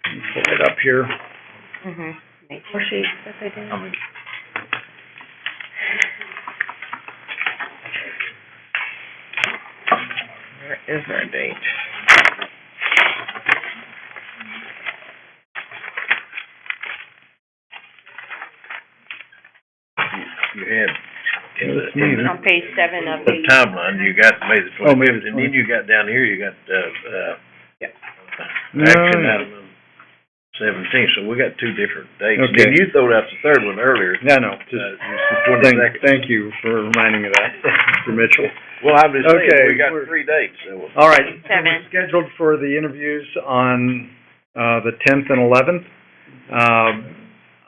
let me pull it up here. Mm-hmm. Sheets that they do. Where is our date? You had, in the, That's neat, huh? On page 7 of the the. timeline, you got May the Oh, May the twenty-fifth, and then you got down here, you got, No, action no. item 17, so we got two different dates. Okay. Then you throwed out the third one earlier. Yeah, no, just, The thank, 22nd. thank you for reminding me of that, Mr. Mitchell. Well, I'm just saying, Okay, we got we're- 3 dates, so. All right, so we're 7. scheduled for the interviews on, the 10th and 11th.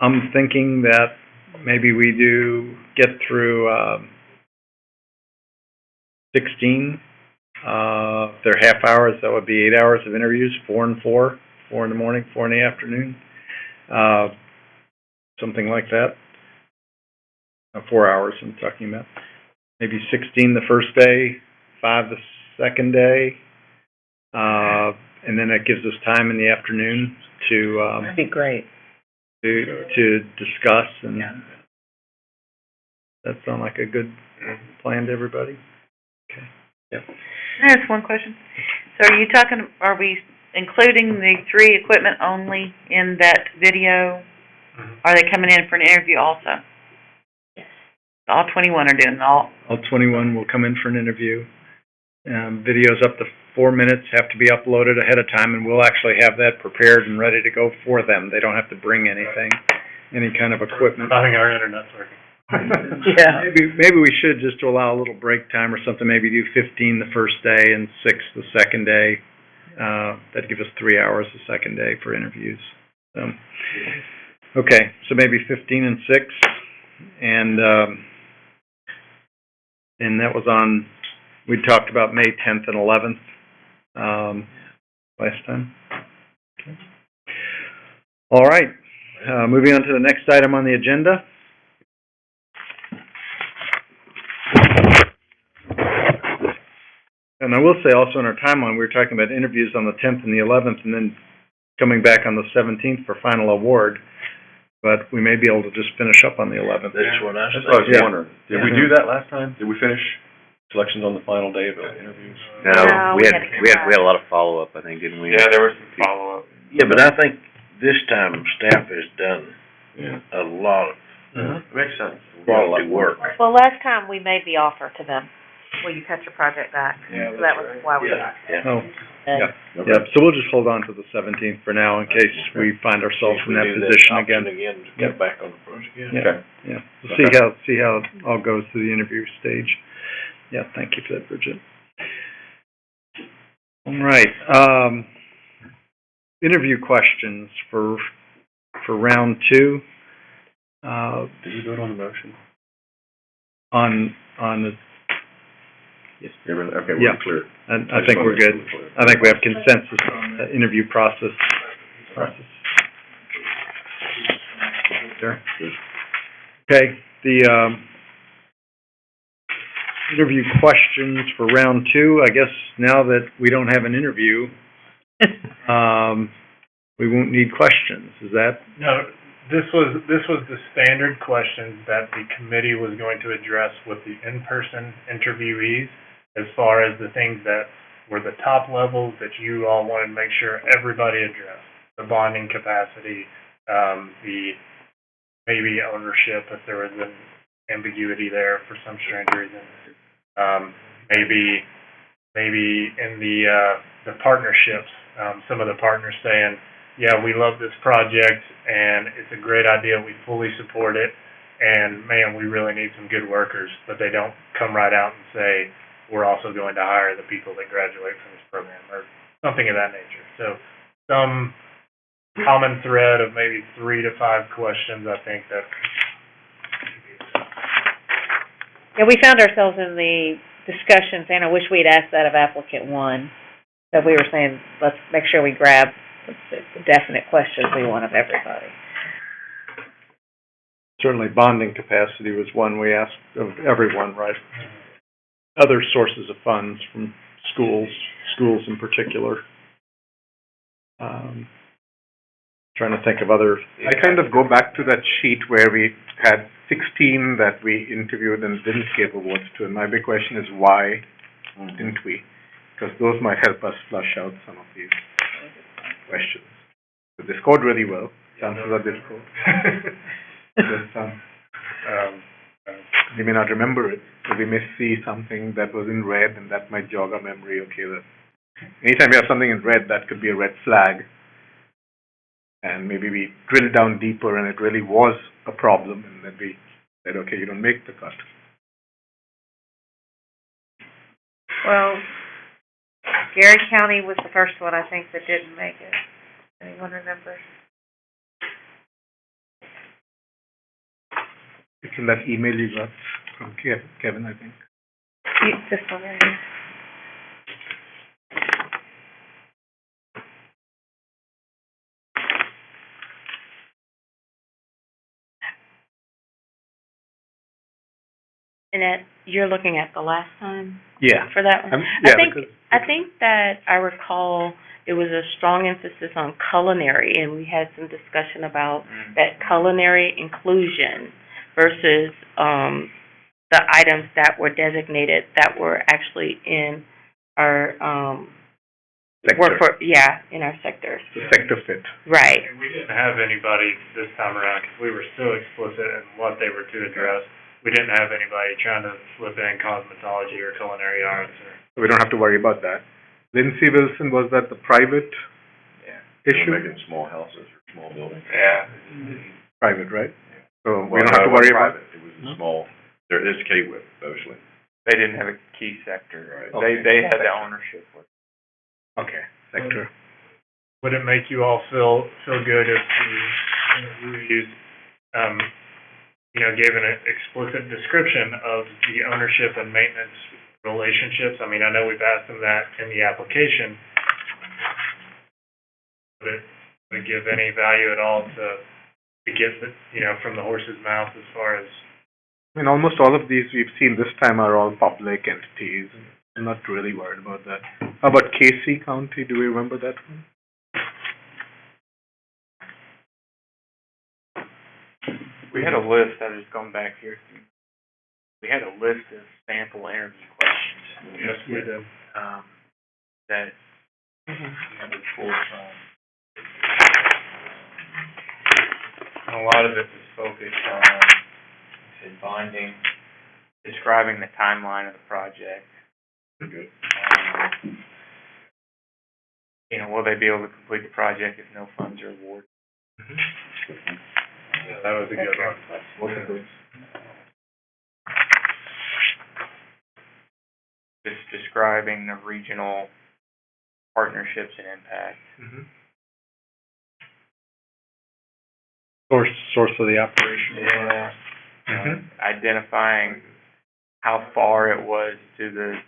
I'm thinking that maybe we get through, 16. If they're half hours, that would be 8 hours of interviews, 4 and 4, 4 in the morning, 4 in the afternoon. Something like that. 4 hours I'm talking about. Maybe 16 the first day, 5 the second day. And then that gives us time in the afternoon to, That'd be great. to discuss, and that sound like a good plan to everybody? Okay. Yep. Can I ask one question? So are we including the 3 equipment only in that video? Mhm. Are they coming in for an interview also? Yes. All 21 are doing all, All 21 will come in for an interview. Videos up to 4 minutes have to be uploaded ahead of time, and we'll actually have that prepared and ready to go for them. They don't have to bring anything, any kind of equipment. Nothing, our internet's working. Yeah. Maybe we should, just to allow a little break time or something, maybe do 15 the first day and 6 the second day. That'd give us 3 hours the second day for interviews. Okay, so maybe 15 and 6, and that was on, we talked about May 10th and 11th, last time. Okay. All right, moving on to the next item on the agenda. And I will say also in our timeline, we were talking about interviews on the 10th and the 11th, and then coming back on the 17th for final award. But we may be able to just finish up on the 11th. That's what I That's what I was Yeah. wondering. Did we do that last time? Did we finish selections on the final day of the interviews? No, No, we we had, had to we had, come we had a lot of follow-up, I think, didn't we? Yeah, there was some follow-up. Yeah, but I think this time staff has done Yeah. a lot of Makes sense. quality work. Well, last time we made the offer to them, will you cut your project back? So that was why we. Yeah. Oh, yeah, yeah, so we'll just hold on to the 17th for now in case we find ourselves in that We do position option again. to get back on the project, yeah. Yeah. Okay. Yeah, we'll see how it all goes through the interview stage. Yeah, thank you for that, Bridget. All right, interview questions for round 2. Did we vote on the motion? On the, Okay, Yeah. we're clear. I think we're good. I think we have consensus on the interview process. There. Okay, the, interview questions for round 2, I guess now that we don't have an interview, we won't need questions, is that? No, this was the standard questions that the committee was going to address with the in-person interviewees, as far as the things that were the top levels that you all wanted to make sure everybody addressed. The bonding capacity, the maybe ownership, if there was an ambiguity there for some strange reason. Maybe in the partnerships, some of the partners saying, yeah, we love this project and it's a great idea, we fully support it, and man, we really need some good workers, but they don't come right out and say, we're also going to hire the people that graduate from this program, or something of that nature. So some common thread of maybe 3 to 5 questions, I think that. Yeah, we found ourselves in the discussion saying, I wish we'd asked that of applicant one. So we were saying, let's make sure we grab the definite questions we want of everybody. Certainly bonding capacity was one we asked of everyone, right? Other sources of funds from schools in particular. Trying to think of other. I kind of go back to that sheet where we had 16 that we interviewed and didn't give awards to, and my big question is why didn't we? Because those might help us flush out some of these questions. But they scored really well. Chances are difficult. There's some. We may not remember it, but we may see something that was in red, and that might jog our memory. Okay, that anytime you have something in red, that could be a red flag. And maybe we drilled down deeper, and it really was a problem, and then we said, okay, you don't make the cut. Well, Gary County was the first one, I think, that didn't make it. Anyone remember? It's in that email you got from Kevin, I think. This one right here. And you're looking at the last time Yeah. for that one? Yeah, I think that I recall there was a strong emphasis on culinary, and we had some discussion about that culinary inclusion versus, the items that were designated that were actually in our, work for, in our sectors. the sector fit. Right. And we didn't have anybody this time around, because we were so explicit in what they were to address. We didn't have anybody trying to slip in cosmetology or culinary arts or. So we don't have to worry about that. Lindsay Wilson, was that the private issue? We're making small houses or small buildings. Yeah. Private, right? So we Well, don't have to no, it worry wasn't about. private. It was a small, there is K-WIP mostly. They didn't have a key sector. Okay. They had the ownership with. Okay, sector. Would it make you all feel good if the interviewees, gave an explicit description of the ownership and maintenance relationships? I mean, I know we've asked them that in the application. Would it give any value at all to get the, from the horse's mouth as far as? I mean, almost all of these we've seen this time are all public entities. I'm not really worried about that. How about Casey County? Do we remember that one? We had a list, I was going back here. We had a list of sample interview questions. Yes, we did. That we had to pull from. And a lot of it was focused on, bonding, describing the timeline of the project. Good. Will they be able to complete the project if no funds are awarded? Yeah, that was a good one. Both of those. Just describing the regional partnerships and impact. Source of the operation. Yeah. Identifying how far it was to the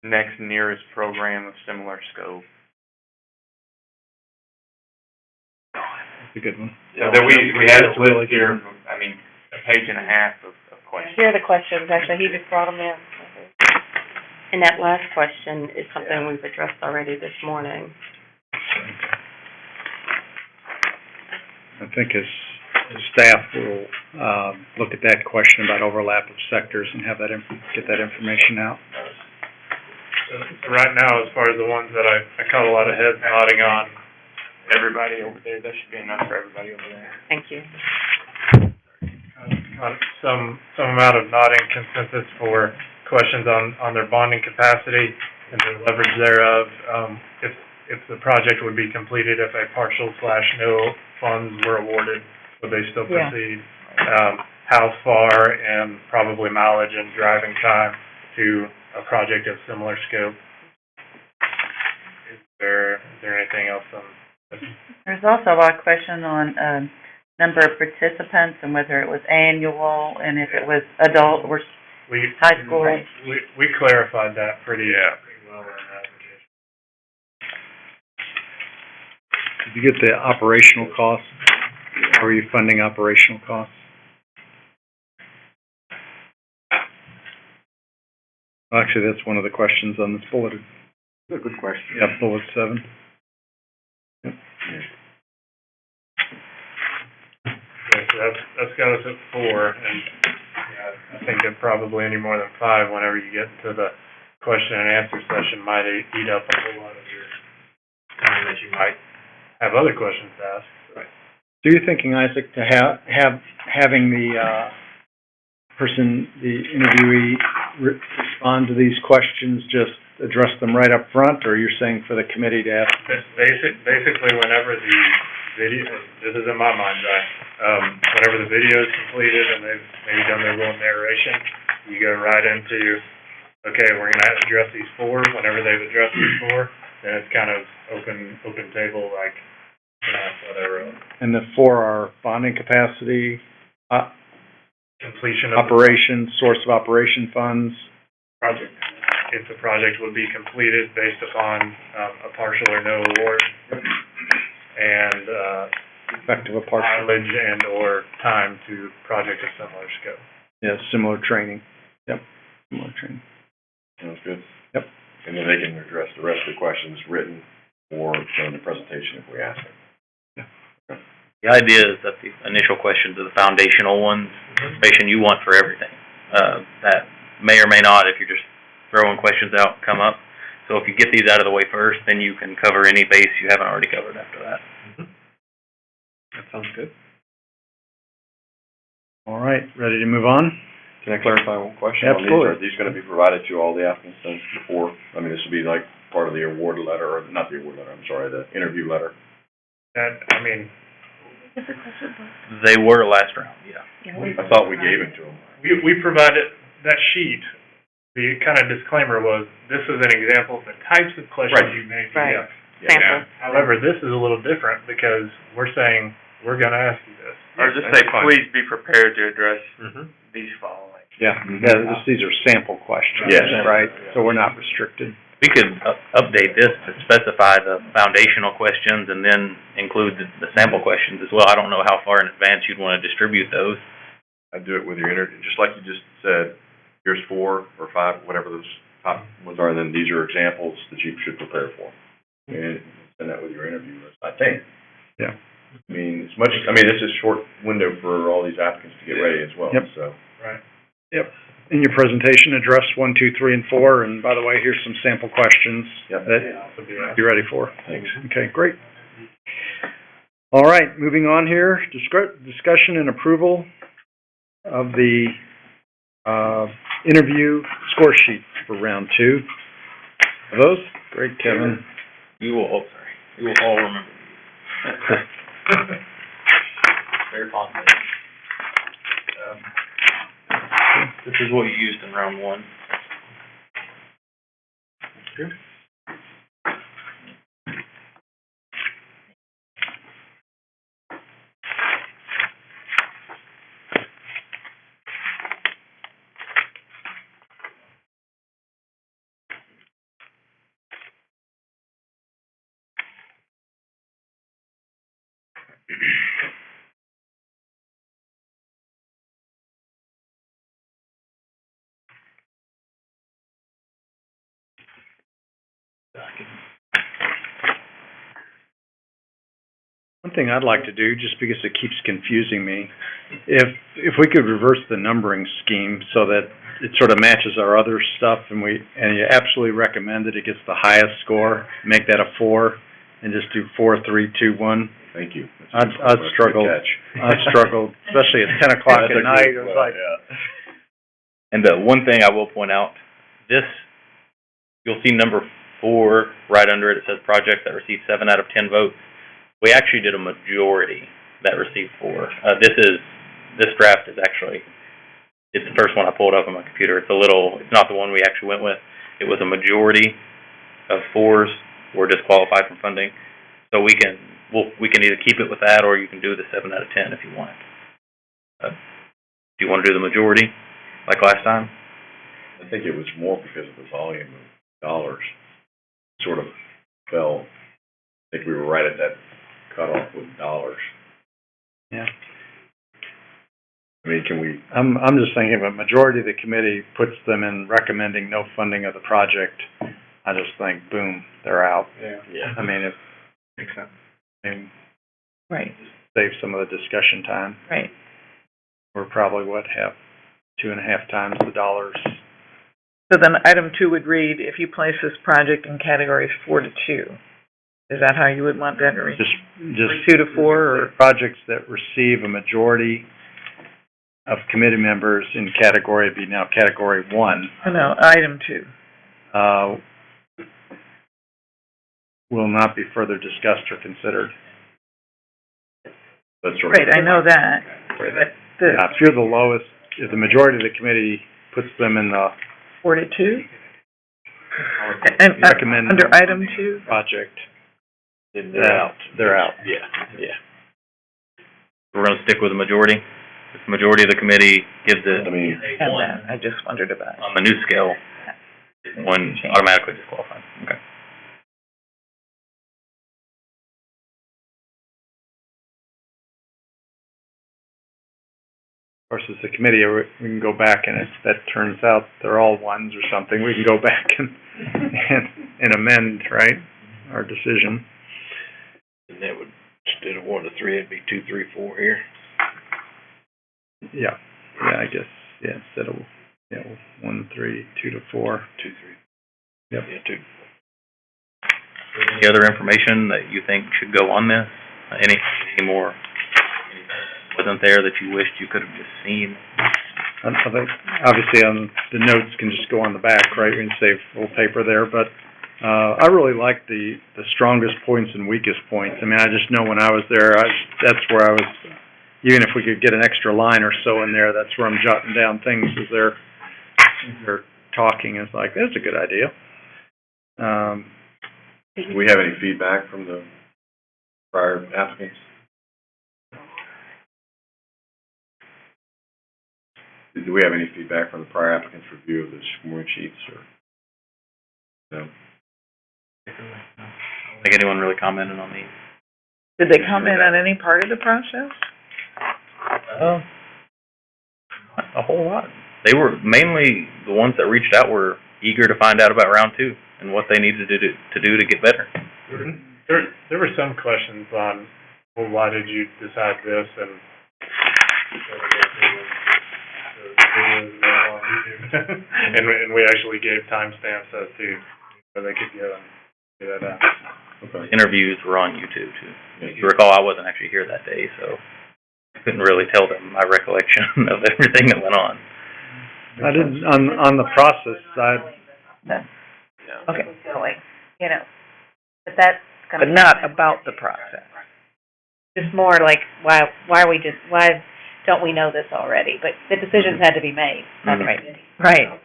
next nearest program of similar scope. That's a good one. So that we had a list here, a page and a half of questions. Here are the questions, actually, he just brought them in. And that last question is something we've addressed already this morning. I think as staff will, look at that question about overlap of sectors and have that, get that information out. So right now, as far as the ones that I caught a lot of heads nodding on, everybody over there, that should be enough for everybody over there. Thank you. Some amount of nodding consensus for questions on their bonding capacity and the leverage thereof. If the project would be completed, if a partial/no funds were awarded, would they still Yeah. proceed? How far and probably mileage and driving time to a project of similar scope? Is there anything else on this? There's also a lot of question on, number of participants and whether it was annual and if it was adult or We, high school. we clarified that pretty well in the application. Did you get the operational costs? How are you funding operational costs? Well, actually, that's one of the questions on this bulleted. That's a good question. Yeah, bullet 7. Okay, so that's got us at 4, and I think that probably any more than 5, whenever you get into the question and answer session, might eat up a whole lot of your time that you might have other questions to ask. So you're thinking, Isaac, to having the, the interviewee respond to these questions, just address them right up front, or you're saying for the committee to ask? Basically, whenever the video, this is in my mind's eye, whenever the video is completed and they've maybe done their little narration, you go right into, okay, we're gonna address these 4. Whenever they've addressed these 4, then it's kind of open table, like, whatever else. And the 4 are bonding capacity, Completion of the operations, source of operation funds. project. If the project would be completed based upon, a partial or no award, and, Effective of partial. mileage and/or time to project of similar scope. Yeah, similar training. Yep, similar training. Sounds good. Yep. And then they can address the rest of the questions written or during the presentation if we ask them. The idea is that the initial questions are the foundational ones, the information you want for everything. That may or may not, if you're just throwing questions out, come up. So if you get these out of the way first, then you can cover any base you haven't already covered after that. That sounds good. All right, ready to move on? Can I clarify one question? on these? Absolutely. Are these gonna be provided to all the applicants then before? I mean, this would be like part of the award letter, or not the award letter, I'm sorry, the interview letter. That, I mean, They were last round, yeah. I thought we gave it to them. we provided that sheet. The kind of disclaimer was, this is an example of the types of questions Right. you may be Right. asked. Sample. However, this is a little different because we're saying, we're gonna ask you this. Or just say, please be prepared to address Mm-hmm. these following. Yeah, these are sample questions. Yes. Right, so we're not restricted. We could update this to specify the foundational questions and then include the sample questions as well. I don't know how far in advance you'd want to distribute those. I'd do it with your interview, just like you just said, here's 4 or 5, whatever those top ones are, and then these are examples that you should prepare for. And send that with your interview list, I think. Yeah. I mean, this is short window for all these applicants to get ready as well, Yep. so. Right. Yep. In your presentation, address 1, 2, 3, and 4, and by the way, here's some sample questions Yep. that To be you'll asked. be ready for. Thanks. Okay, great. All right, moving on here, discussion and approval of the, interview score sheets for round 2. Are those? Great, Kevin. You will all remember. Very fondly. This is what you used in round 1. One thing I'd like to do, just because it keeps confusing me, if we could reverse the numbering scheme so that it sort of matches our other stuff and you absolutely recommend that it gets the highest score, make that a 4, and just do 4, 3, 2, 1. Thank you. I'd That's a good struggle. catch. I'd struggle, especially at 10 o'clock That's a at night. good It was play, like, yeah. And the one thing I will point out, this, you'll see number 4 right under it. It says projects that received 7 out of 10 votes. We actually did a majority that received 4. This draft is actually, it's the first one I pulled up on my computer. It's not the one we actually went with. It was a majority of 4s were disqualified from funding. So we can either keep it with that, or you can do the 7 out of 10 if you want. Do you want to do the majority, like last time? I think it was more because of the volume of dollars. Sort of fell, I think we were right at that cutoff with dollars. yeah. I mean, can we, I'm just thinking if a majority of the committee puts them in recommending no funding of the project, I just think, boom, they're out. yeah. I mean, Makes sense. Right, save some of the discussion time. right. We're probably, have 2.5 times the dollars. So then item 2 would read, if you place this project in categories 4 to 2. Is that how you would want that to read? Just 2 to 4, or? projects that receive a majority of committee members in category, be now category 1, No, item 2. Will not be further discussed or considered. That's sort of. Right, I know that, but the Now, if you're the lowest, if the majority of the committee puts them in the 4 to 2? And, recommend under item 2? project, They're out. they're out. Yeah. We're gonna stick with the majority. If the majority of the committee gives it I mean, Have a 1 that, I just wondered about it. on the new scale, 1 automatically disqualified. Okay. Of course, as a committee, we can go back and if that turns out they're all 1s or something, we can go back and amend, right, our decision. And that would, instead of 1 to 3, it'd be 2, 3, 4 here. Yeah, I guess, instead of, 1, 3, 2 to 4. 2, 3. Yep. Yeah, 2. Any other information that you think should go on this? Any more wasn't there that you wished you could have just seen? I think, obviously, the notes can just go on the back, right, we can save a little paper there, but, I really like the strongest points and weakest points. I mean, I just know when I was there, that's where I was, even if we could get an extra line or so in there, that's where I'm jotting down things as they're talking, it's like, that's a good idea. do we have any feedback from the prior applicants? Do we have any feedback from the prior applicants' review of the scoring sheets, or? No? I don't think anyone really commented on these. Did they comment on any part of the process? Not a whole lot. They were, mainly, the ones that reached out were eager to find out about round 2 and what they needed to do to get better. There were some questions on, well, why did you decide this, and and we actually gave timestamps as to where they could go and do that out. Okay. Interviews were on YouTube too. If you recall, I wasn't actually here that day, so I couldn't really tell them my recollection of everything that went on. I didn't, on the process side, Okay, Going, you know, but that's gonna. but not about the process. Just more like, why don't we know this already? But the decisions had to be made. That's right. Right.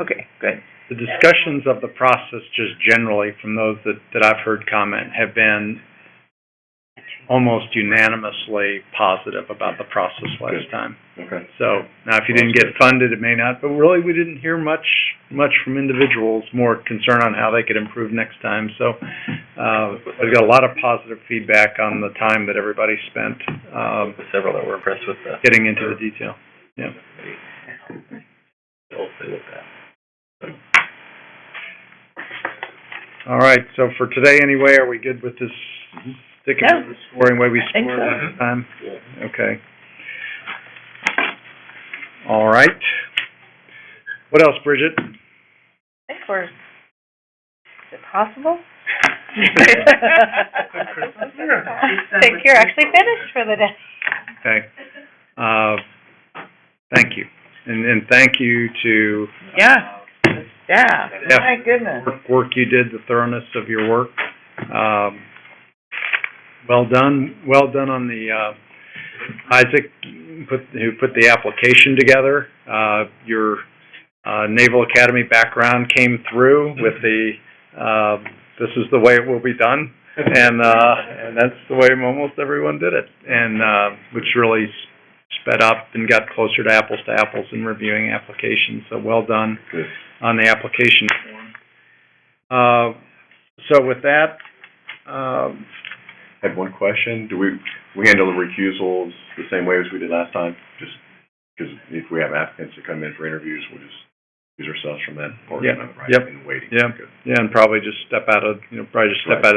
Okay, good. the discussions of the process just generally from those that I've heard comment have been almost unanimously positive about the process last time. Okay. So, now if you didn't get funded, it may not, but really we didn't hear much from individuals, more concern on how they could improve next time. So, we got a lot of positive feedback on the time that everybody spent, Several that were impressed with the getting into the detail. Yeah. hopefully with that. All right, so for today anyway, are we good with this, sticking Yeah. with the scoring way we Think scored so. last time? Okay. All right. What else, Bridget? I think is it possible? Think you're actually finished for the day. Okay. Thank you. And thank you to Yeah, yeah, Yeah. my goodness. work you did, the thoroughness of your work. Well done on the, Isaac, who put the application together. Your, Naval Academy background came through with the, this is the way it will be done. And that's the way almost everyone did it. And, which really sped up and got closer to apples in reviewing applications. So well done Good. on the application form. So with that, Had one question. Do we handle the recusals the same way as we did last time? Just because if we have applicants that come in for interviews, we'll just use ourselves from that portion of it, right? Yep. And waiting. Yeah. Good. yeah, and probably just step out of Right.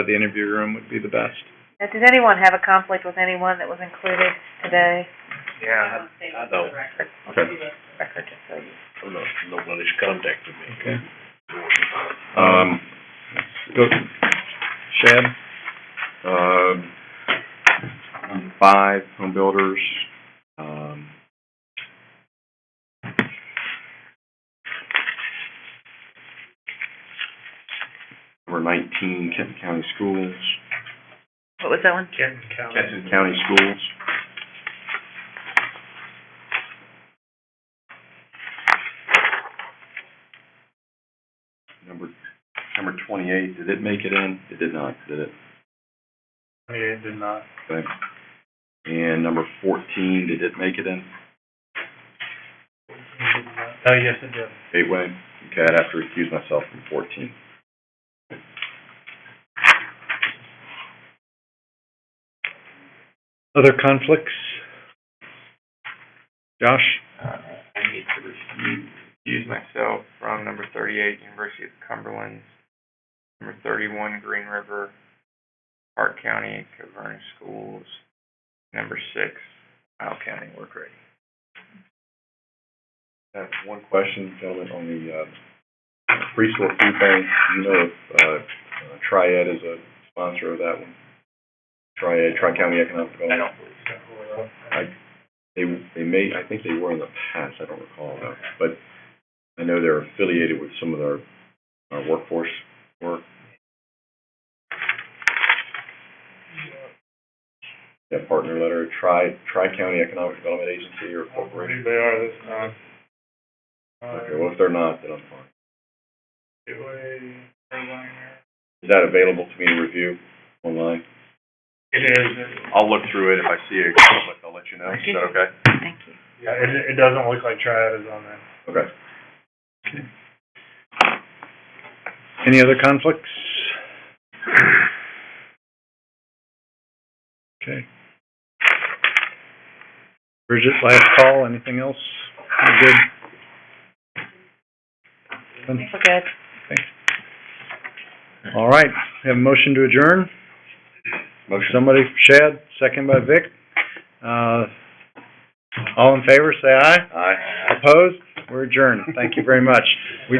the interview room would be the best. Now, did anyone have a conflict with anyone that was included today? Yeah, I don't, Okay. Record, just so you. nobody's contacted me. Okay. Um, Go, Shad? 5, home builders, number 19, Kenton County Schools, What was that one? Kenton County. Kenton County Schools. Number 28, did it make it in? It did not, did it? Yeah, it did not. Okay. And number 14, did it make it in? Oh, yes, it did. Gateway? Okay, I'd have to recuse myself from 14. Other conflicts? Josh? I need to recuse myself from number 38, University of Cumberland, number 31, Green River, Park County, Covernor Schools, number 6, Isle County Work Ready. I have one question, gentlemen, on the free store food bank. Do you know if Triad is a sponsor of that one? Triad, Tri-County Economic Development? I don't believe so. They may, I think they were in the past, I don't recall though, but I know they're affiliated with some of our workforce work. That partner letter, Tri-County Economic Development Agency or I corporation? believe they are this time. Okay, well, if they're not, then I'm fine. Gateway, Erlanger. Is that available to me to review online? It is. I'll look through it. If I see a conflict, I'll let you know. Is that okay? Thank you. Yeah, it doesn't look like Triad is on there. Okay. Any other conflicts? Okay. Bridget, last call, anything else? We're good? We're good. All right, we have a motion to adjourn. Motion. Somebody, Shad, second by Vic. All in favor, say aye. Aye. Opposed? We're adjourned. Thank you very much. We